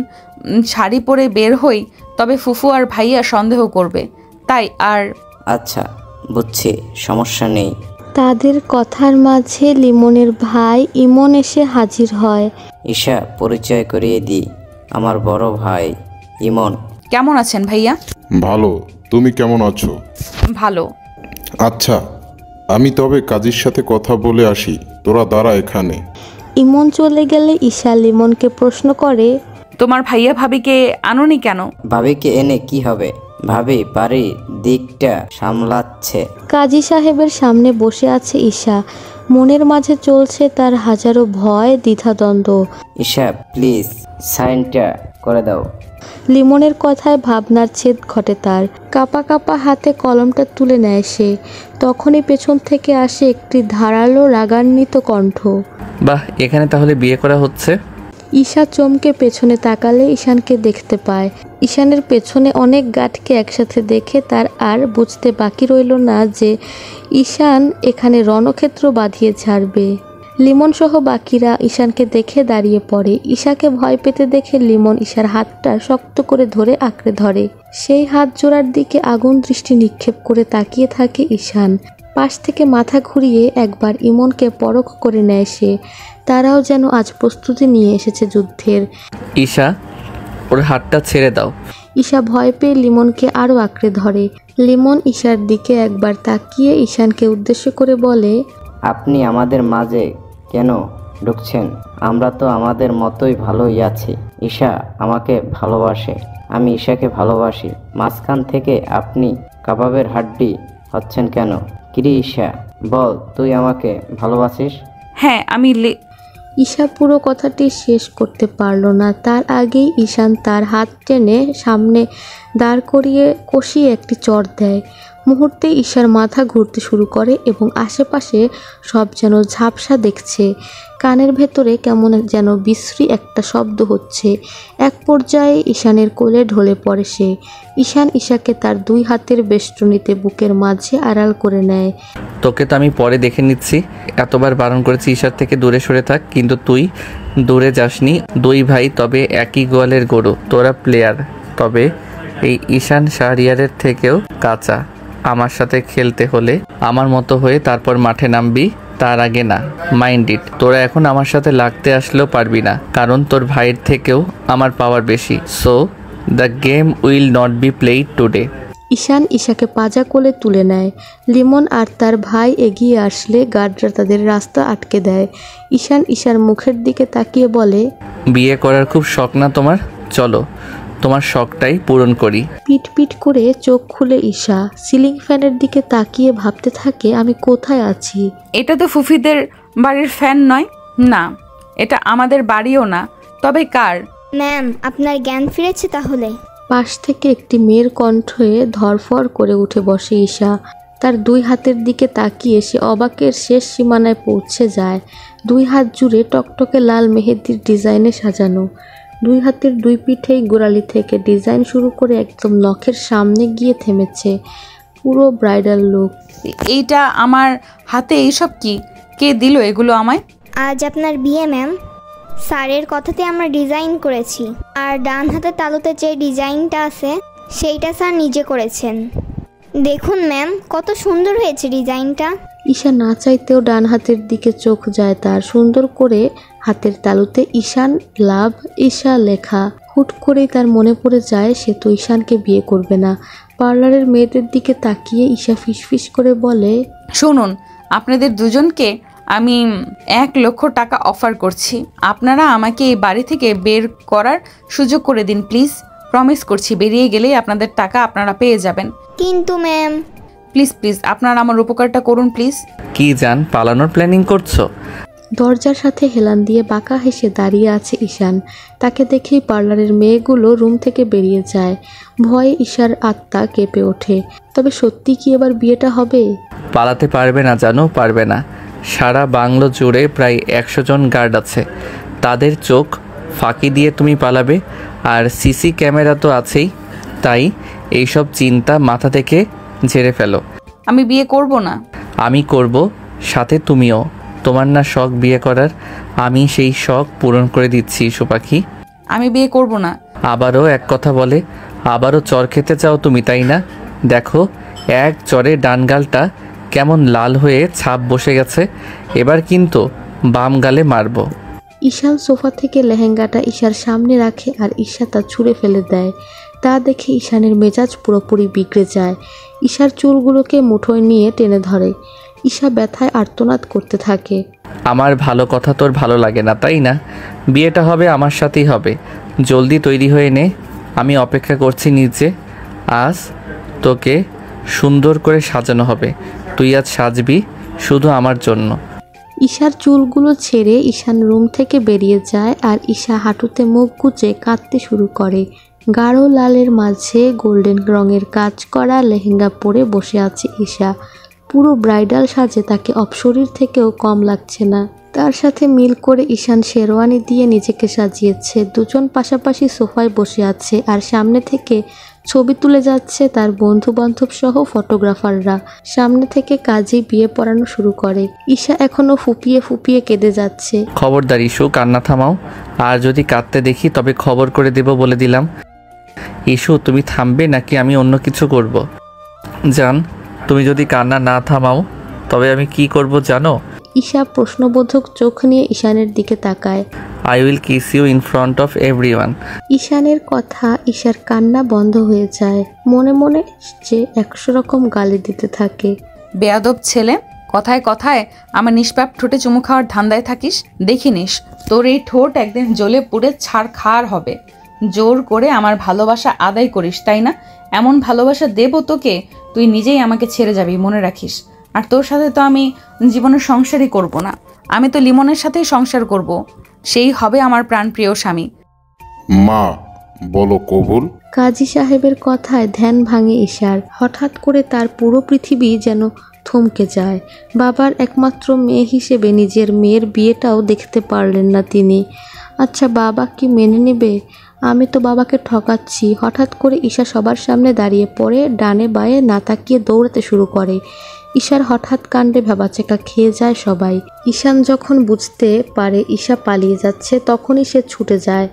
Speaker 2: শাড়ি পরে বের হই তবে ফুফু আর ভাইয়া সন্দেহ করবে, তাই। আর
Speaker 5: আচ্ছা বুঝছি, সমস্যা নেই।
Speaker 3: তাদের কথার মাঝে লিমনের ভাই ইমন এসে হাজির হয়।
Speaker 5: ঈশা, পরিচয় করিয়ে দিই, আমার বড় ভাই ইমন।
Speaker 2: কেমন আছেন ভাইয়া?
Speaker 4: ভালো, তুমি কেমন আছো?
Speaker 2: ভালো।
Speaker 4: আচ্ছা, আমি তবে কাজীর সাথে কথা বলে আসি, তোরা দাঁড়া এখানে।
Speaker 3: ইমন চলে গেলে ঈশা লিমনকে প্রশ্ন করে,
Speaker 2: তোমার ভাইয়া ভাবিকে আনোনি কেন?
Speaker 5: ভাবিকে এনে কি হবে? ভাবি বাড়ির দিকটা সামলাচ্ছে।
Speaker 3: কাজী সাহেবের সামনে বসে আছে ঈশা। মনের মাঝে চলছে তার হাজারো ভয়, দ্বিধাদ্বন্দ্ব।
Speaker 5: ঈশা প্লিজ সাইনটা করে দাও।
Speaker 3: লিমনের কথায় ভাবনার ছেদ ঘটে তার। কাপা কাপা হাতে কলমটা তুলে নেয় সে। তখনই পেছন থেকে আসে একটি ধারালো রাগান্বিত কণ্ঠ।
Speaker 1: বাহ, এখানে তাহলে বিয়ে করা হচ্ছে?
Speaker 3: ঈশা চমকে পেছনে তাকালে ঈশানকে দেখতে পায়। ঈশানের পেছনে অনেক গাঠকে একসাথে দেখে তার আর বুঝতে বাকি রইল না যে ঈশান এখানে রণক্ষেত্র বাঁধিয়ে ছাড়বে। লিমন সহ বাকিরা ঈশানকে দেখে দাঁড়িয়ে পড়ে। ঈশাকে ভয় পেতে দেখে লিমন ঈশার হাতটা শক্ত করে ধরে আঁকড়ে ধরে। সেই হাত জোড়ার দিকে আগুন দৃষ্টি নিক্ষেপ করে তাকিয়ে থাকে ঈশান। পাশ থেকে মাথা ঘুরিয়ে একবার ইমনকে পরখ করে নেয় সে। তারাও যেন আজ প্রস্তুতি নিয়ে এসেছে যুদ্ধের।
Speaker 1: ঈশা, ওর হাতটা ছেড়ে দাও।
Speaker 3: ঈশা ভয় পেয়ে লিমনকে আরও আঁকড়ে ধরে। লিমন ঈশার দিকে একবার তাকিয়ে ঈশানকে উদ্দেশ্য করে বলে,
Speaker 5: আপনি আমাদের মাঝে কেন ঢুকছেন? আমরা তো আমাদের মতোই ভালোই আছি। ঈশা আমাকে ভালোবাসে, আমি ঈশাকে ভালোবাসি। মাঝখান থেকে আপনি কাবাবের হাড্ডি হচ্ছেন কেন? কিরে ঈশা, বল তুই আমাকে ভালোবাসিস?
Speaker 2: হ্যাঁ, আমি
Speaker 3: ঈশা পুরো কথাটি শেষ করতে পারল না। তার আগেই ঈশান তার হাত টেনে সামনে দাঁড় করিয়ে কষিয়ে একটি চড় দেয়। মুহূর্তে ঈশার মাথা ঘুরতে শুরু করে এবং আশেপাশে সব যেন ঝাপসা দেখছে। কানের ভেতরে কেমন যেন বিশ্রী একটা শব্দ হচ্ছে। এক পর্যায়ে ঈশানের কোলে ঢলে পড়ে সে। ঈশান ঈশাকে তার দুই হাতের বেষ্টনীতে বুকের মাঝে আড়াল করে নেয়।
Speaker 1: তোকে তো আমি পরে দেখে নিচ্ছি। এতবার বারণ করেছি ঈশার থেকে দূরে সরে থাক, কিন্তু তুই দূরে যাসনি। দুই ভাই তবে একই গোয়ালের গরু। তোরা প্লেয়ার, তবে এই ঈশান শাহরিয়ারের থেকেও কাঁচা। আমার সাথে খেলতে হলে আমার মতো হয়ে তারপর মাঠে নামবি, তার আগে না। Mind it. তোরা এখন আমার সাথে লাগতে আসলেও পারবি না, কারণ তোর ভাইয়ের থেকেও আমার পাওয়ার বেশি। So the game will not be played today.
Speaker 3: Ishan ঈশাকে পাজা কোলে তুলে নেয়। লিমন আর তার ভাই এগিয়ে আসলে গার্ডরা তাদের রাস্তা আটকে দেয়। ঈশান ঈশার মুখের দিকে তাকিয়ে বলে,
Speaker 1: বিয়ে করার খুব শখ না তোমার? চলো তোমার শখটাই পূরণ করি।
Speaker 3: পিট পিট করে চোখ খুলে ঈশা সিলিং ফ্যানের দিকে তাকিয়ে ভাবতে থাকে, আমি কোথায় আছি?
Speaker 2: এটা তো ফুফিদের বাড়ির ফ্যান নয়। না, এটা আমাদের বাড়িও না। তবে কার?
Speaker 6: ম্যাম, আপনার জ্ঞান ফিরেছে তাহলে?
Speaker 3: পাশ থেকে একটি মেয়ের কণ্ঠে ধরফর করে উঠে বসে ঈশা। তার দুই হাতের দিকে তাকিয়ে সে অবাকের শেষ সীমানায় পৌঁছে যায়। দুই হাত জুড়ে টকটকে লাল মেহেদির ডিজাইনে সাজানো। দুই হাতের দুই পিঠেই গোড়ালি থেকে ডিজাইন শুরু করে একদম নখের সামনে গিয়ে থেমেছে। পুরো ব্রাইডাল লুক।
Speaker 2: এইটা আমার হাতে এইসব কি? কে দিল এগুলো আমায়?
Speaker 6: আজ আপনার বিয়ে ম্যাম। স্যারের কথাতে আমরা ডিজাইন করেছি। আর ডান হাতের তালুতে যে ডিজাইনটা আছে সেইটা স্যার নিজে করেছেন। দেখুন ম্যাম, কত সুন্দর হয়েছে ডিজাইনটা।
Speaker 3: ঈশা না চাইতেও ডান হাতের দিকে চোখ যায় তার। সুন্দর করে হাতের তালুতে ঈশান লাভ ঈশা লেখা। হুট করেই তার মনে পড়ে যায় সে তো ঈশানকে বিয়ে করবে না। পার্লারের মেয়েদের দিকে তাকিয়ে ঈশা ফিসফিস করে বলে,
Speaker 2: শুনুন, আপনাদের দুজনকে আমি 1,00,000 টাকা অফার করছি। আপনারা আমাকে এই বাড়ি থেকে বের করার সুযোগ করে দিন প্লিজ। প্রমিস করছি, বেরিয়ে গেলেই আপনাদের টাকা আপনারা পেয়ে যাবেন।
Speaker 6: কিন্তু ম্যাম,
Speaker 2: প্লিজ প্লিজ আপনারা আমার উপকারটা করুন প্লিজ।
Speaker 1: কি জান, পালানোর প্ল্যানিং করছো?
Speaker 3: দরজার সাথে হেলান দিয়ে বাঁকা হেসে দাঁড়িয়ে আছে ঈশান। তাকে দেখেই পার্লারের মেয়েগুলো রুম থেকে বেরিয়ে যায়। ভয়ে ঈশার আত্মা কেঁপে ওঠে। তবে সত্যি কি এবার বিয়েটা হবে?
Speaker 1: পালাতে পারবে না জানো, পারবে না। সারা বাংলো জুড়ে প্রায় 100 জন গার্ড আছে। তাদের চোখ ফাঁকি দিয়ে তুমি পালাবে, আর সিসি ক্যামেরা তো আছেই, তাই এইসব চিন্তা মাথা থেকে ঝেড়ে ফেলো।
Speaker 2: আমি বিয়ে করব না।
Speaker 1: আমি করব, সাথে তুমিও। তোমার না শখ বিয়ে করার, আমি সেই শখ পূরণ করে দিচ্ছি ইস্যু পাখি।
Speaker 2: আমি বিয়ে করব না।
Speaker 1: আবারও এক কথা বলে, আবারও চর খেতে চাও তুমি, তাই না? দেখো এক চরে ডানগালটা কেমন লাল হয়ে ছাপ বসে গেছে, এবার কিন্তু বাম গালে মারবো।
Speaker 3: ঈশান সোফা থেকে লেহেঙ্গাটা ঈশার সামনে রাখে আর ঈশা তা ছুঁড়ে ফেলে দেয়। তা দেখে ঈশানের মেজাজ পুরোপুরি বিগড়ে যায়। ঈশার চুলগুলোকে মুঠোয় নিয়ে টেনে ধরে। ঈশা ব্যথায় আর্তনাদ করতে থাকে।
Speaker 1: আমার ভালো কথা তোর ভালো লাগে না, তাই না? বিয়েটা হবে আমার সাথেই হবে, জলদি তৈরি হয়ে নে, আমি অপেক্ষা করছি নিচে। আজ তোকে সুন্দর করে সাজানো হবে, তুই আজ সাজবি শুধু আমার জন্য।
Speaker 3: ঈশার চুলগুলো ছেড়ে ঈশান রুম থেকে বেরিয়ে যায় আর ঈশা হাঁটুতে মুখ গুজে কাঁদতে শুরু করে। গাঢ় লালের মাঝে গোল্ডেন রঙের কাজ করা লেহেঙ্গা পরে বসে আছে ঈশা। পুরো ব্রাইডাল সাজে তাকে অপসরীর থেকেও কম লাগছে না। তার সাথে মিল করে ঈশান শেরওয়ানি দিয়ে নিজেকে সাজিয়েছে। দুজন পাশাপাশি সোফায় বসে আছে আর সামনে থেকে ছবি তুলে যাচ্ছে তার বন্ধু বান্ধব সহ ফটোগ্রাফাররা। সামনে থেকে কাজী বিয়ে পড়ানো শুরু করে। ঈশা এখনো ফুপিয়ে ফুপিয়ে কেঁদে যাচ্ছে।
Speaker 1: খবরদার ইস্যু, কান্না থামাও, আর যদি কাঁদতে দেখি তবে খবর করে দেব বলে দিলাম। ইস্যু তুমি থামবে নাকি আমি অন্য কিছু করব? জান, তুমি যদি কান্না না থামাও তবে আমি কি করব জানো?
Speaker 3: ঈশা প্রশ্নবোধক চোখ নিয়ে ঈশানের দিকে তাকায়।
Speaker 1: I will kiss you in front of everyone.
Speaker 3: ঈশানের কথা ঈশার কান্না বন্ধ হয়ে যায়। মনে মনে যে 100 রকম গালি দিতে থাকে।
Speaker 2: বেয়াদব ছেলে, কথায় কথায় আমার নিষ্পাপ ঠোঁটে চুমু খাওয়ার ধান্দায় থাকিস। দেখি নিস তোর এই ঠোঁট একদিন জ্বলে পুড়ে ছাড়খাড় হবে। জোর করে আমার ভালোবাসা আদায় করিস, তাই না? এমন ভালোবাসা দেব তোকে, তুই নিজেই আমাকে ছেড়ে যাবি, মনে রাখিস। আর তোর সাথে তো আমি জীবনের সংসারই করব না, আমি তো লিমনের সাথেই সংসার করব, সেই হবে আমার প্রাণপ্রিয় স্বামী।
Speaker 4: মা বলো কবুল।
Speaker 3: কাজী সাহেবের কথায় ধ্যান ভাঙে ঈশার। হঠাৎ করে তার পুরো পৃথিবী যেন থমকে যায়। বাবার একমাত্র মেয়ে হিসেবে নিজের মেয়ের বিয়েটাও দেখতে পারলেন না তিনি। আচ্ছা বাবা কি মেনে নেবে? আমি তো বাবাকে ঠকাচ্ছি। হঠাৎ করে ঈশা সবার সামনে দাঁড়িয়ে পড়ে, ডানে বায়ে না তাকিয়ে দৌড়াতে শুরু করে। ঈশার হঠাৎ কাণ্ডে ভেবাচেকা খেয়ে যায় সবাই। ঈশান যখন বুঝতে পারে ঈশা পালিয়ে যাচ্ছে তখনই সে ছুটে যায়।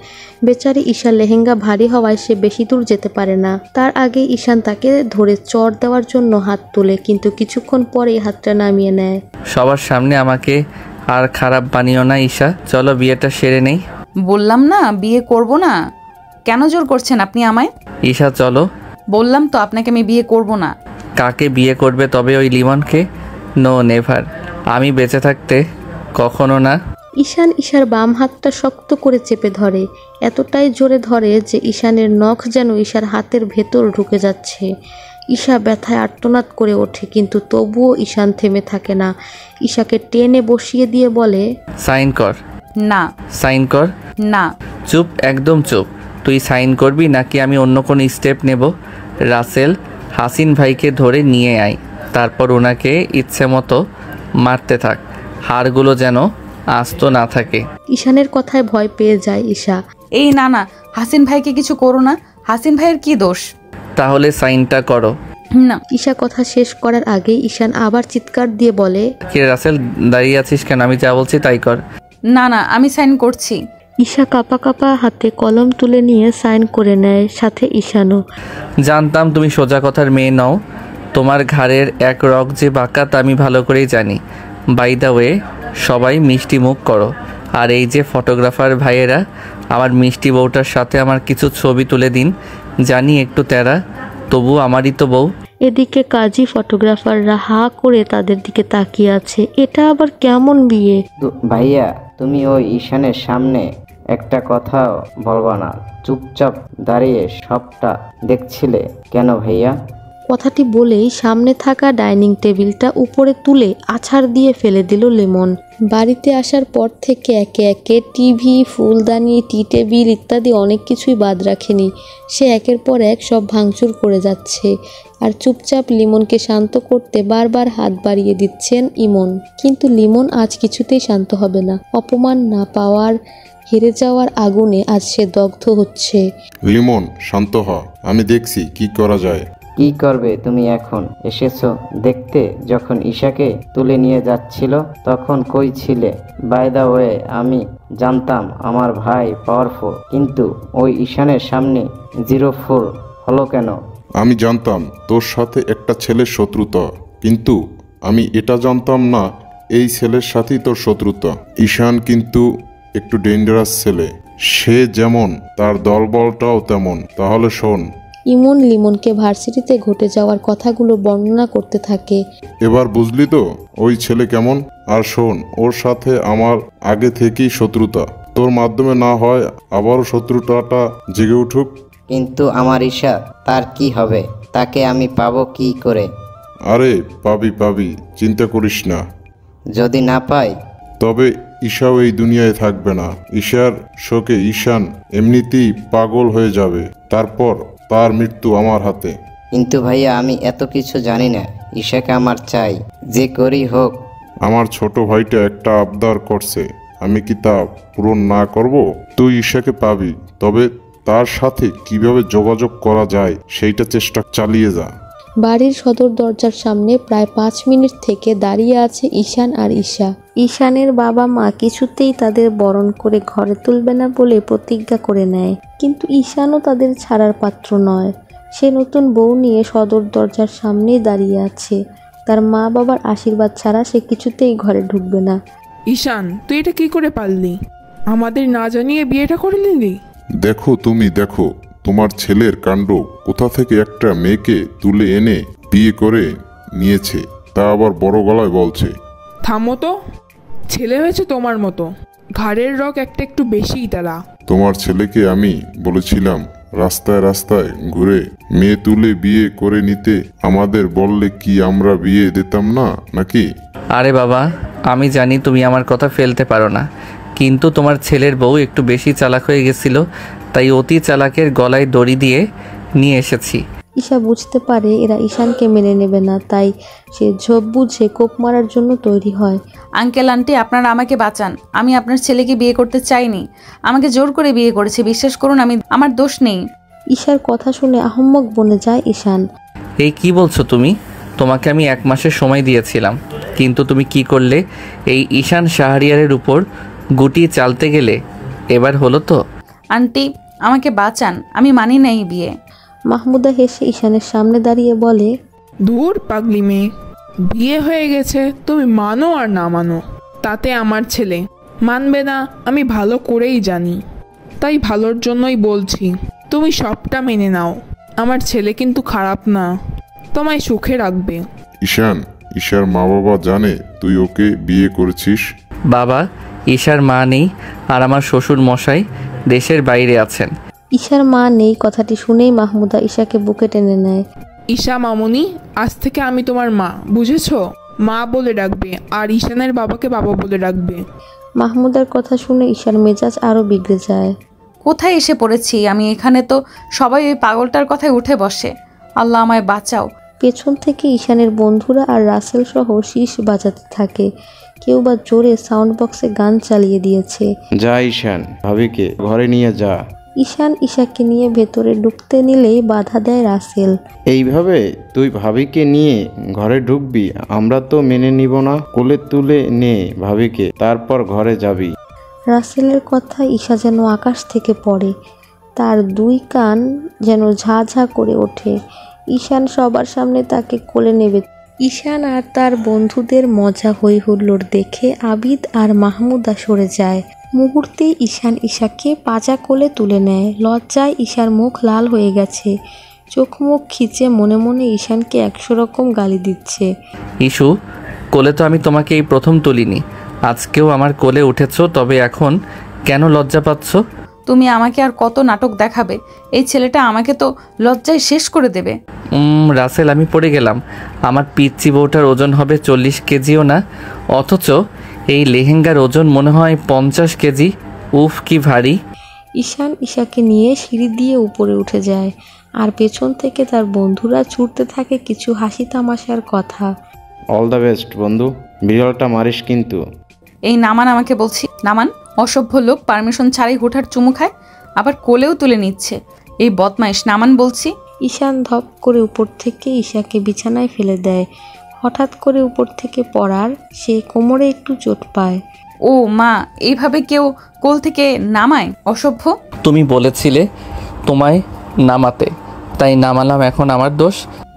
Speaker 3: বেচারি ঈশার লেহেঙ্গা ভারী হওয়ায় সে বেশি দূর যেতে পারে না। তার আগে ঈশান তাকে ধরে চড় দেওয়ার জন্য হাত তোলে, কিন্তু কিছুক্ষণ পরেই হাতটা নামিয়ে নেয়।
Speaker 1: সবার সামনে আমাকে আর খারাপ বানিও না ঈশা, চলো বিয়েটা সেরে নেই।
Speaker 2: বললাম না বিয়ে করব না, কেন জোর করছেন আপনি আমায়?
Speaker 1: ঈশা চলো।
Speaker 2: বললাম তো আপনাকে আমি বিয়ে করব না।
Speaker 1: কাকে বিয়ে করবে তবে? ওই লিমনকে? নো নেভার, আমি বেঁচে থাকতে কখনো না।
Speaker 3: ঈশান ঈশার বাম হাতটা শক্ত করে চেপে ধরে, এতটাই জোরে ধরে যে ঈশানের নখ যেন ঈশার হাতের ভেতর ঢুকে যাচ্ছে। ঈশা ব্যথায় আর্তনাদ করে ওঠে, কিন্তু তবুও ঈশান থেমে থাকে না। ঈশাকে টেনে বসিয়ে দিয়ে বলে,
Speaker 1: সাইন কর।
Speaker 2: না।
Speaker 1: সাইন কর।
Speaker 2: না।
Speaker 1: চুপ, একদম চুপ। তুই সাইন করবি নাকি আমি অন্য কোনো স্টেপ নেব? রাসেল, হাসিন ভাইকে ধরে নিয়ে আয়, তারপর ওনাকে ইচ্ছে মতো মারতে থাক, হাড়গুলো যেন আস্ত না থাকে।
Speaker 3: ঈশানের কথায় ভয় পেয়ে যায় ঈশা।
Speaker 2: এই না না, হাসিন ভাইকে কিছু করো না, হাসিন ভাইয়ের কি দোষ?
Speaker 1: তাহলে সাইনটা করো।
Speaker 2: না।
Speaker 3: ঈশা কথা শেষ করার আগে ঈশান আবার চিৎকার দিয়ে বলে,
Speaker 1: কি রাসেল, দাঁড়িয়ে আছিস কেন? আমি যা বলছি তাই কর।
Speaker 2: না না, আমি সাইন করছি।
Speaker 3: ঈশা কাঁপা কাঁপা হাতে কলম তুলে নিয়ে সাইন করে নেয়, সাথে ঈশানও।
Speaker 1: জানতাম তুমি সোজা কথার মেয়ে নও, তোমার ঘাড়ের এক রগ যে বাঁকা তা আমি ভালো করেই জানি। বাই দ্য ওয়ে, সবাই মিষ্টি মুখ করো। আর এই যে ফটোগ্রাফার ভাইয়েরা, আমার মিষ্টি বউটার সাথে আমার কিছু ছবি তুলে দিন। জানি একটু তেরা, তবু আমারই তো বউ।
Speaker 3: এদিকে কাজী ফটোগ্রাফাররা হা করে তাদের দিকে তাকিয়ে আছে। এটা আবার কেমন বিয়ে?
Speaker 5: ভাইয়া তুমি ওই ঈশানের সামনে একটা কথা বলবা না? চুপচাপ দাঁড়িয়ে সবটা দেখছিলে কেন ভাইয়া?
Speaker 3: কথাটি বলেই সামনে থাকা ডাইনিং টেবিলটা উপরে তুলে আছাড় দিয়ে ফেলে দিল লিমন। বাড়িতে আসার পর থেকে একে একে টিভি, ফুলদানি, টি টেবিল ইত্যাদি অনেক কিছুই বাদ রাখেনি। সে একের পর এক সব ভাঙচুর করে যাচ্ছে আর চুপচাপ লিমনকে শান্ত করতে বারবার হাত বাড়িয়ে দিচ্ছেন ইমন। কিন্তু লিমন আজ কিছুতেই শান্ত হবে না। অপমান না পাওয়ার, হেরে যাওয়ার আগুনে আজ সে দগ্ধ হচ্ছে।
Speaker 4: লিমন শান্ত হ, আমি দেখছি কি করা যায়।
Speaker 5: কি করবে তুমি এখন? এসেছো দেখতে? যখন ঈশাকে তুলে নিয়ে যাচ্ছিল তখন কই ছিলে? বাই দা ওয়ে, আমি জানতাম আমার ভাই পাওয়ারফুল, কিন্তু ওই ঈশানের সামনে 0-4 হলো কেন?
Speaker 4: আমি জানতাম তোর সাথে একটা ছেলের শত্রুতা, কিন্তু আমি এটা জানতাম না এই ছেলের সাথেই তোর শত্রুতা। ঈশান কিন্তু একটু ডেঞ্জারাস ছেলে, সে যেমন তার দলবলটাও তেমন। তাহলে শোন।
Speaker 3: ইমন লিমনকে ভার্সিটিতে ঘটে যাওয়ার কথাগুলো বর্ণনা করতে থাকে।
Speaker 4: এবার বুঝলি তো ওই ছেলে কেমন? আর শোন, ওর সাথে আমার আগে থেকেই শত্রুতা, তোর মাধ্যমে না হয় আবারও শত্রুতাটা জেগে উঠুক।
Speaker 5: কিন্তু আমার ঈশা, তার কি হবে? তাকে আমি পাবো কি করে?
Speaker 4: আরে পাবি, চিন্তা করিস না।
Speaker 5: যদি না পাই?
Speaker 4: তবে ঈশাও এই দুনিয়ায় থাকবে না। ঈশার শোকে ঈশান এমনিতেই পাগল হয়ে যাবে, তারপর তার মৃত্যু আমার হাতে।
Speaker 5: কিন্তু ভাইয়া, আমি এত কিছু জানি না। ঈশাকে আমার চাই, যে করি হোক।
Speaker 4: আমার ছোট ভাইটা একটা আবদার করছে, আমি কি তা পূরণ না করব? তুই ঈশাকে পাবি, তবে তার সাথে কিভাবে যোগাযোগ করা যায় সেইটা চেষ্টা চালিয়ে যা।
Speaker 3: বাড়ির সদর দরজার সামনে প্রায় 5 মিনিট থেকে দাঁড়িয়ে আছে ঈশান আর ঈশা। ঈশানের বাবা মা কিছুতেই তাদের বরণ করে ঘরে তুলবে না বলে প্রতিজ্ঞা করে নেয়, কিন্তু ঈশানও তাদের ছাড়ার পাত্র নয়। সে নতুন বউ নিয়ে সদর দরজার সামনেই দাঁড়িয়ে আছে। তার মা বাবার আশীর্বাদ ছাড়া সে কিছুতেই ঘরে ঢুকবে না।
Speaker 8: ঈশান, তুই এটা কি করে পারলি? আমাদের না জানিয়ে বিয়েটা করে নিলি?
Speaker 4: দেখো তোমার ছেলের কাণ্ড। কোথা থেকে একটা মেয়েকে তুলে এনে বিয়ে করে নিয়েছে, তা আবার বড় গলায় বলছে।
Speaker 8: থামো তো, ছেলে হয়েছে তোমার মতো, ঘাড়ের রগ একটু বেশিই তারা।
Speaker 4: তোমার ছেলেকে আমি বলেছিলাম রাস্তায় রাস্তায় ঘুরে মেয়ে তুলে বিয়ে করে নিতে, আমাদের বললে কি আমরা বিয়ে দিতাম না নাকি?
Speaker 1: আরে বাবা, আমি জানি তুমি আমার কথা ফেলতে পারো না, কিন্তু তোমার ছেলের বউ একটু বেশি চালাক হয়ে গেছিল, তাই অতি চালাকের গলায় দড়ি দিয়ে নিয়ে এসেছি।
Speaker 3: ঈশা বুঝতে পারে এরা ঈশানকে মেনে নেবে না, তাই সে ঝোপ বুঝে কোপ মারার জন্য তৈরি হয়।
Speaker 2: আঙ্কেল আন্টি, আপনারা আমাকে বাঁচান। আমি আপনার ছেলেকে বিয়ে করতে চাইনি, আমাকে জোর করে বিয়ে করেছে। বিশ্বাস করুন, আমার দোষ নেই।
Speaker 3: ঈশার কথা শুনে আহম্মক বনে যায় ঈশান।
Speaker 1: এই কি বলছো তুমি? তোমাকে আমি 1 মাসের সময় দিয়েছিলাম, কিন্তু তুমি কি করলে? এই ঈশান শাহরিয়ারের উপর গুটি চালতে গেলে। এবার হলো তো?
Speaker 2: আন্টি, আমাকে বাঁচান, আমি মানি না এই বিয়ে।
Speaker 3: মাহমুদা হেসে ঈশানের সামনে দাঁড়িয়ে বলে,
Speaker 8: দূর পাগলি মেয়ে, বিয়ে হয়ে গেছে, তুমি মানো আর না মানো তাতে আমার ছেলে মানবে না, আমি ভালো করেই জানি। তাই ভালোর জন্যই বলছি, তুমি সবটা মেনে নাও। আমার ছেলে কিন্তু খারাপ না, তোমায় সুখে রাখবে।
Speaker 4: ঈশার মা বাবা জানে তুই ওকে বিয়ে করেছিস?
Speaker 1: বাবা, ঈশার মা নেই, আর আমার শ্বশুর মশাই দেশের বাইরে আছেন।
Speaker 3: ঈশার মা নেই কথাটি শুনেই মাহমুদা ঈশাকে বুকে টেনে নেয়।
Speaker 8: ঈশা মামুনি, আজ থেকে আমি তোমার মা, বুঝেছো? মা বলে ডাকবে, আর ঈশানের বাবাকে বাবা বলে ডাকবে।
Speaker 3: মাহমুদার কথা শুনে ঈশার মেজাজ আরো বিগড়ে যায়।
Speaker 2: কোথায় এসে পড়েছি আমি? এখানে তো সবাই ওই পাগলটার কথায় উঠে বসে। আল্লাহ আমায় বাঁচাও।
Speaker 3: পেছন থেকে ঈশানের বন্ধুরা আর রাসেল সহ শীষ বাজাতে থাকে। কেউ বা জোরে সাউন্ড বক্সে গান চালিয়ে দিয়েছে।
Speaker 7: যা ঈশান, ভাবিকে ঘরে নিয়ে যা।
Speaker 3: ঈশান ঈশাকে নিয়ে ভেতরে ঢুকতে নিলেই বাধা দেয় রাসেল।
Speaker 7: এইভাবে তুই ভাবিকে নিয়ে ঘরে ঢুকবি? আমরা তো মেনে নিব না। কোলে তুলে নে ভাবিকে, তারপর ঘরে যাবি।
Speaker 3: রাসেলের কথা ঈশা যেন আকাশ থেকে পড়ে, তার 2 কান যেন ঝা ঝা করে ওঠে। ঈশান সবার সামনে তাকে কোলে নেবে। ঈশান আর তার বন্ধুদের মজা হই হুল্লোড় দেখে আবিদ আর মাহমুদা সরে যায়। মুহূর্তেই ঈশান ঈশাকে পাজা কোলে তুলে নেয়। লজ্জায় ঈশার মুখ লাল হয়ে গেছে, চোখ মুখ খিচে মনে মনে ঈশানকে 100 রকম গালি দিচ্ছে।
Speaker 1: ইস্যু, কোলে তো আমি তোমাকে এই প্রথম তুলিনি, আজকেও আমার কোলে উঠেছো, তবে এখন কেন লজ্জা পাচ্ছ?
Speaker 2: তুমি আমাকে আর কত নাটক দেখাবে? এই ছেলেটা আমাকে তো লজ্জায় শেষ করে দেবে।
Speaker 1: রাসেল আমি পড়ে গেলাম। আমার পিচ্চি বউটার ওজন হবে 40 কেজিও না, অথচ এই লেহেঙ্গার ওজন মনে হয় 50 কেজি। উফ কি ভারী।
Speaker 3: ঈশান ঈশাকে নিয়ে সিঁড়ি দিয়ে উপরে উঠে যায়, আর পেছন থেকে তার বন্ধুরা ছুটতে থাকে কিছু হাসি তামাশার কথা।
Speaker 7: অল দ্য বেস্ট বন্ধু, বিড়ালটা মারিস কিন্তু।
Speaker 2: এই নামান আমাকে বলছি, নামান। অসভ্য লোক, পারমিশন ছাড়াই হুঠার চুমু খায়, আবার কোলেও তুলে নিচ্ছে। এই বদমাইশ, নামান বলছি।
Speaker 3: ঈশান ধপ করে উপর থেকে ঈশাকে বিছানায় ফেলে দেয়। হঠাৎ করে উপর থেকে পড়ার সে কোমরে একটু চোট পায়।
Speaker 2: ও মা, এইভাবে কেউ কোল থেকে নামায়? অসভ্য।
Speaker 1: তুমি বলেছিলে তোমায় নামাতে, তাই নামালাম, এখন আমার দোষ?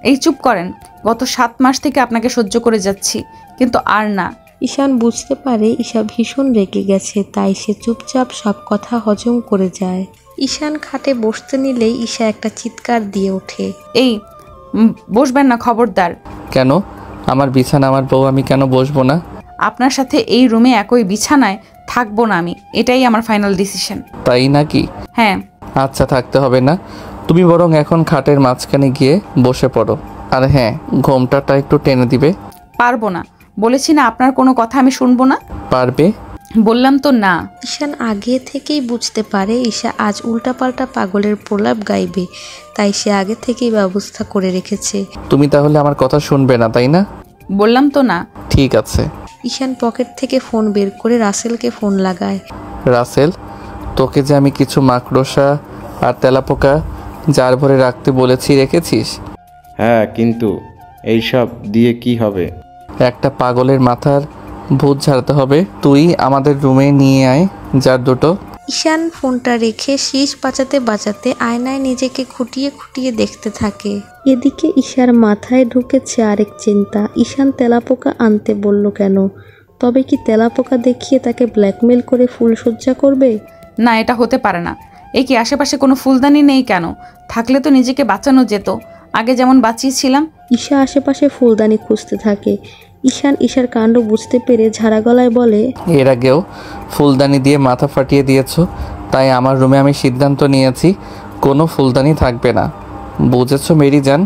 Speaker 2: এই চুপ করেন। গত 7 মাস থেকে আপনাকে সহ্য করে যাচ্ছি, কিন্তু আর না।
Speaker 3: ঈশান বুঝতে পারে ঈশা ভীষণ রেগে গেছে, তাই সে চুপচাপ সব কথা হজম করে যায়। ঈশান খাটে বসতে নিলেই ঈশা একটা চিৎকার দিয়ে ওঠে।
Speaker 2: এই বসবেন না, খবরদার।
Speaker 1: কেন? আমার বিছানা, আমার বউ, আমি কেন বসবো না?
Speaker 2: আপনার সাথে এই রুমে একই বিছানায় থাকবো না আমি, এটাই আমার ফাইনাল ডিসিশন।
Speaker 1: তাই নাকি?
Speaker 2: হ্যাঁ।
Speaker 1: আচ্ছা, থাকতে হবে না। তুমি বরং এখন খাটের মাঝখানে গিয়ে বসে পড়ো, আর হ্যাঁ, ঘোমটাটা একটু টেনে দিবে।
Speaker 2: পারবো না, বলেছি না আপনার কোনো কথা আমি শুনবো না।
Speaker 1: পারবে?
Speaker 2: বললাম তো না।
Speaker 3: ঈশান আগে থেকেই বুঝতে পারে ঈশা আজ উল্টাপাল্টা পাগলের প্রলাপ গাইবে, তাই সে আগে থেকেই ব্যবস্থা করে রেখেছে।
Speaker 1: তুমি তাহলে আমার কথা শুনবে না, তাই না?
Speaker 2: বললাম তো না।
Speaker 1: ঠিক আছে।
Speaker 3: ঈশান পকেট থেকে ফোন বের করে রাসেলকে ফোন লাগায়।
Speaker 1: রাসেল, তোকে যে আমি কিছু মাকড়সা আর তেলাপোকা জার ভরে রাখতে বলেছি, রেখেছিস?
Speaker 7: হ্যাঁ, কিন্তু এইসব দিয়ে কি হবে?
Speaker 1: একটা পাগলের মাথার ভূত ঝাড়তে হবে। তুই আমাদের রুমে নিয়ে আয় জার দুটো।
Speaker 3: ঈশান ফোনটা রেখে শীষ বাঁচাতে বাঁচাতে আয়নায় নিজেকে খুঁটিয়ে খুঁটিয়ে দেখতে থাকে। এদিকে ঈশার মাথায় ঢুকেছে আরেক চিন্তা, ঈশান তেলাপোকা আনতে বলল কেন? তবে কি তেলাপোকা দেখিয়ে তাকে ব্ল্যাকমেল করে ফুলসজ্জা করবে?
Speaker 2: না, এটা হতে পারে না। এই কি আশেপাশে কোনো ফুলদানি নেই কেন? থাকলে তো নিজেকে বাঁচানো যেত, আগে যেমন বাঁচিয়েছিলাম।
Speaker 3: ঈশা আশেপাশে ফুলদানি খুঁজতে থাকে। ঈশান ঈশার কাণ্ড বুঝতে পেরে ঝাড়া গলায় বলে,
Speaker 1: এর আগেও ফুলদানি দিয়ে মাথা ফাটিয়ে দিয়েছো, তাই আমার রুমে আমি সিদ্ধান্ত নিয়েছি কোনো ফুলদানি থাকবে না। বুঝেছো মেরি জান?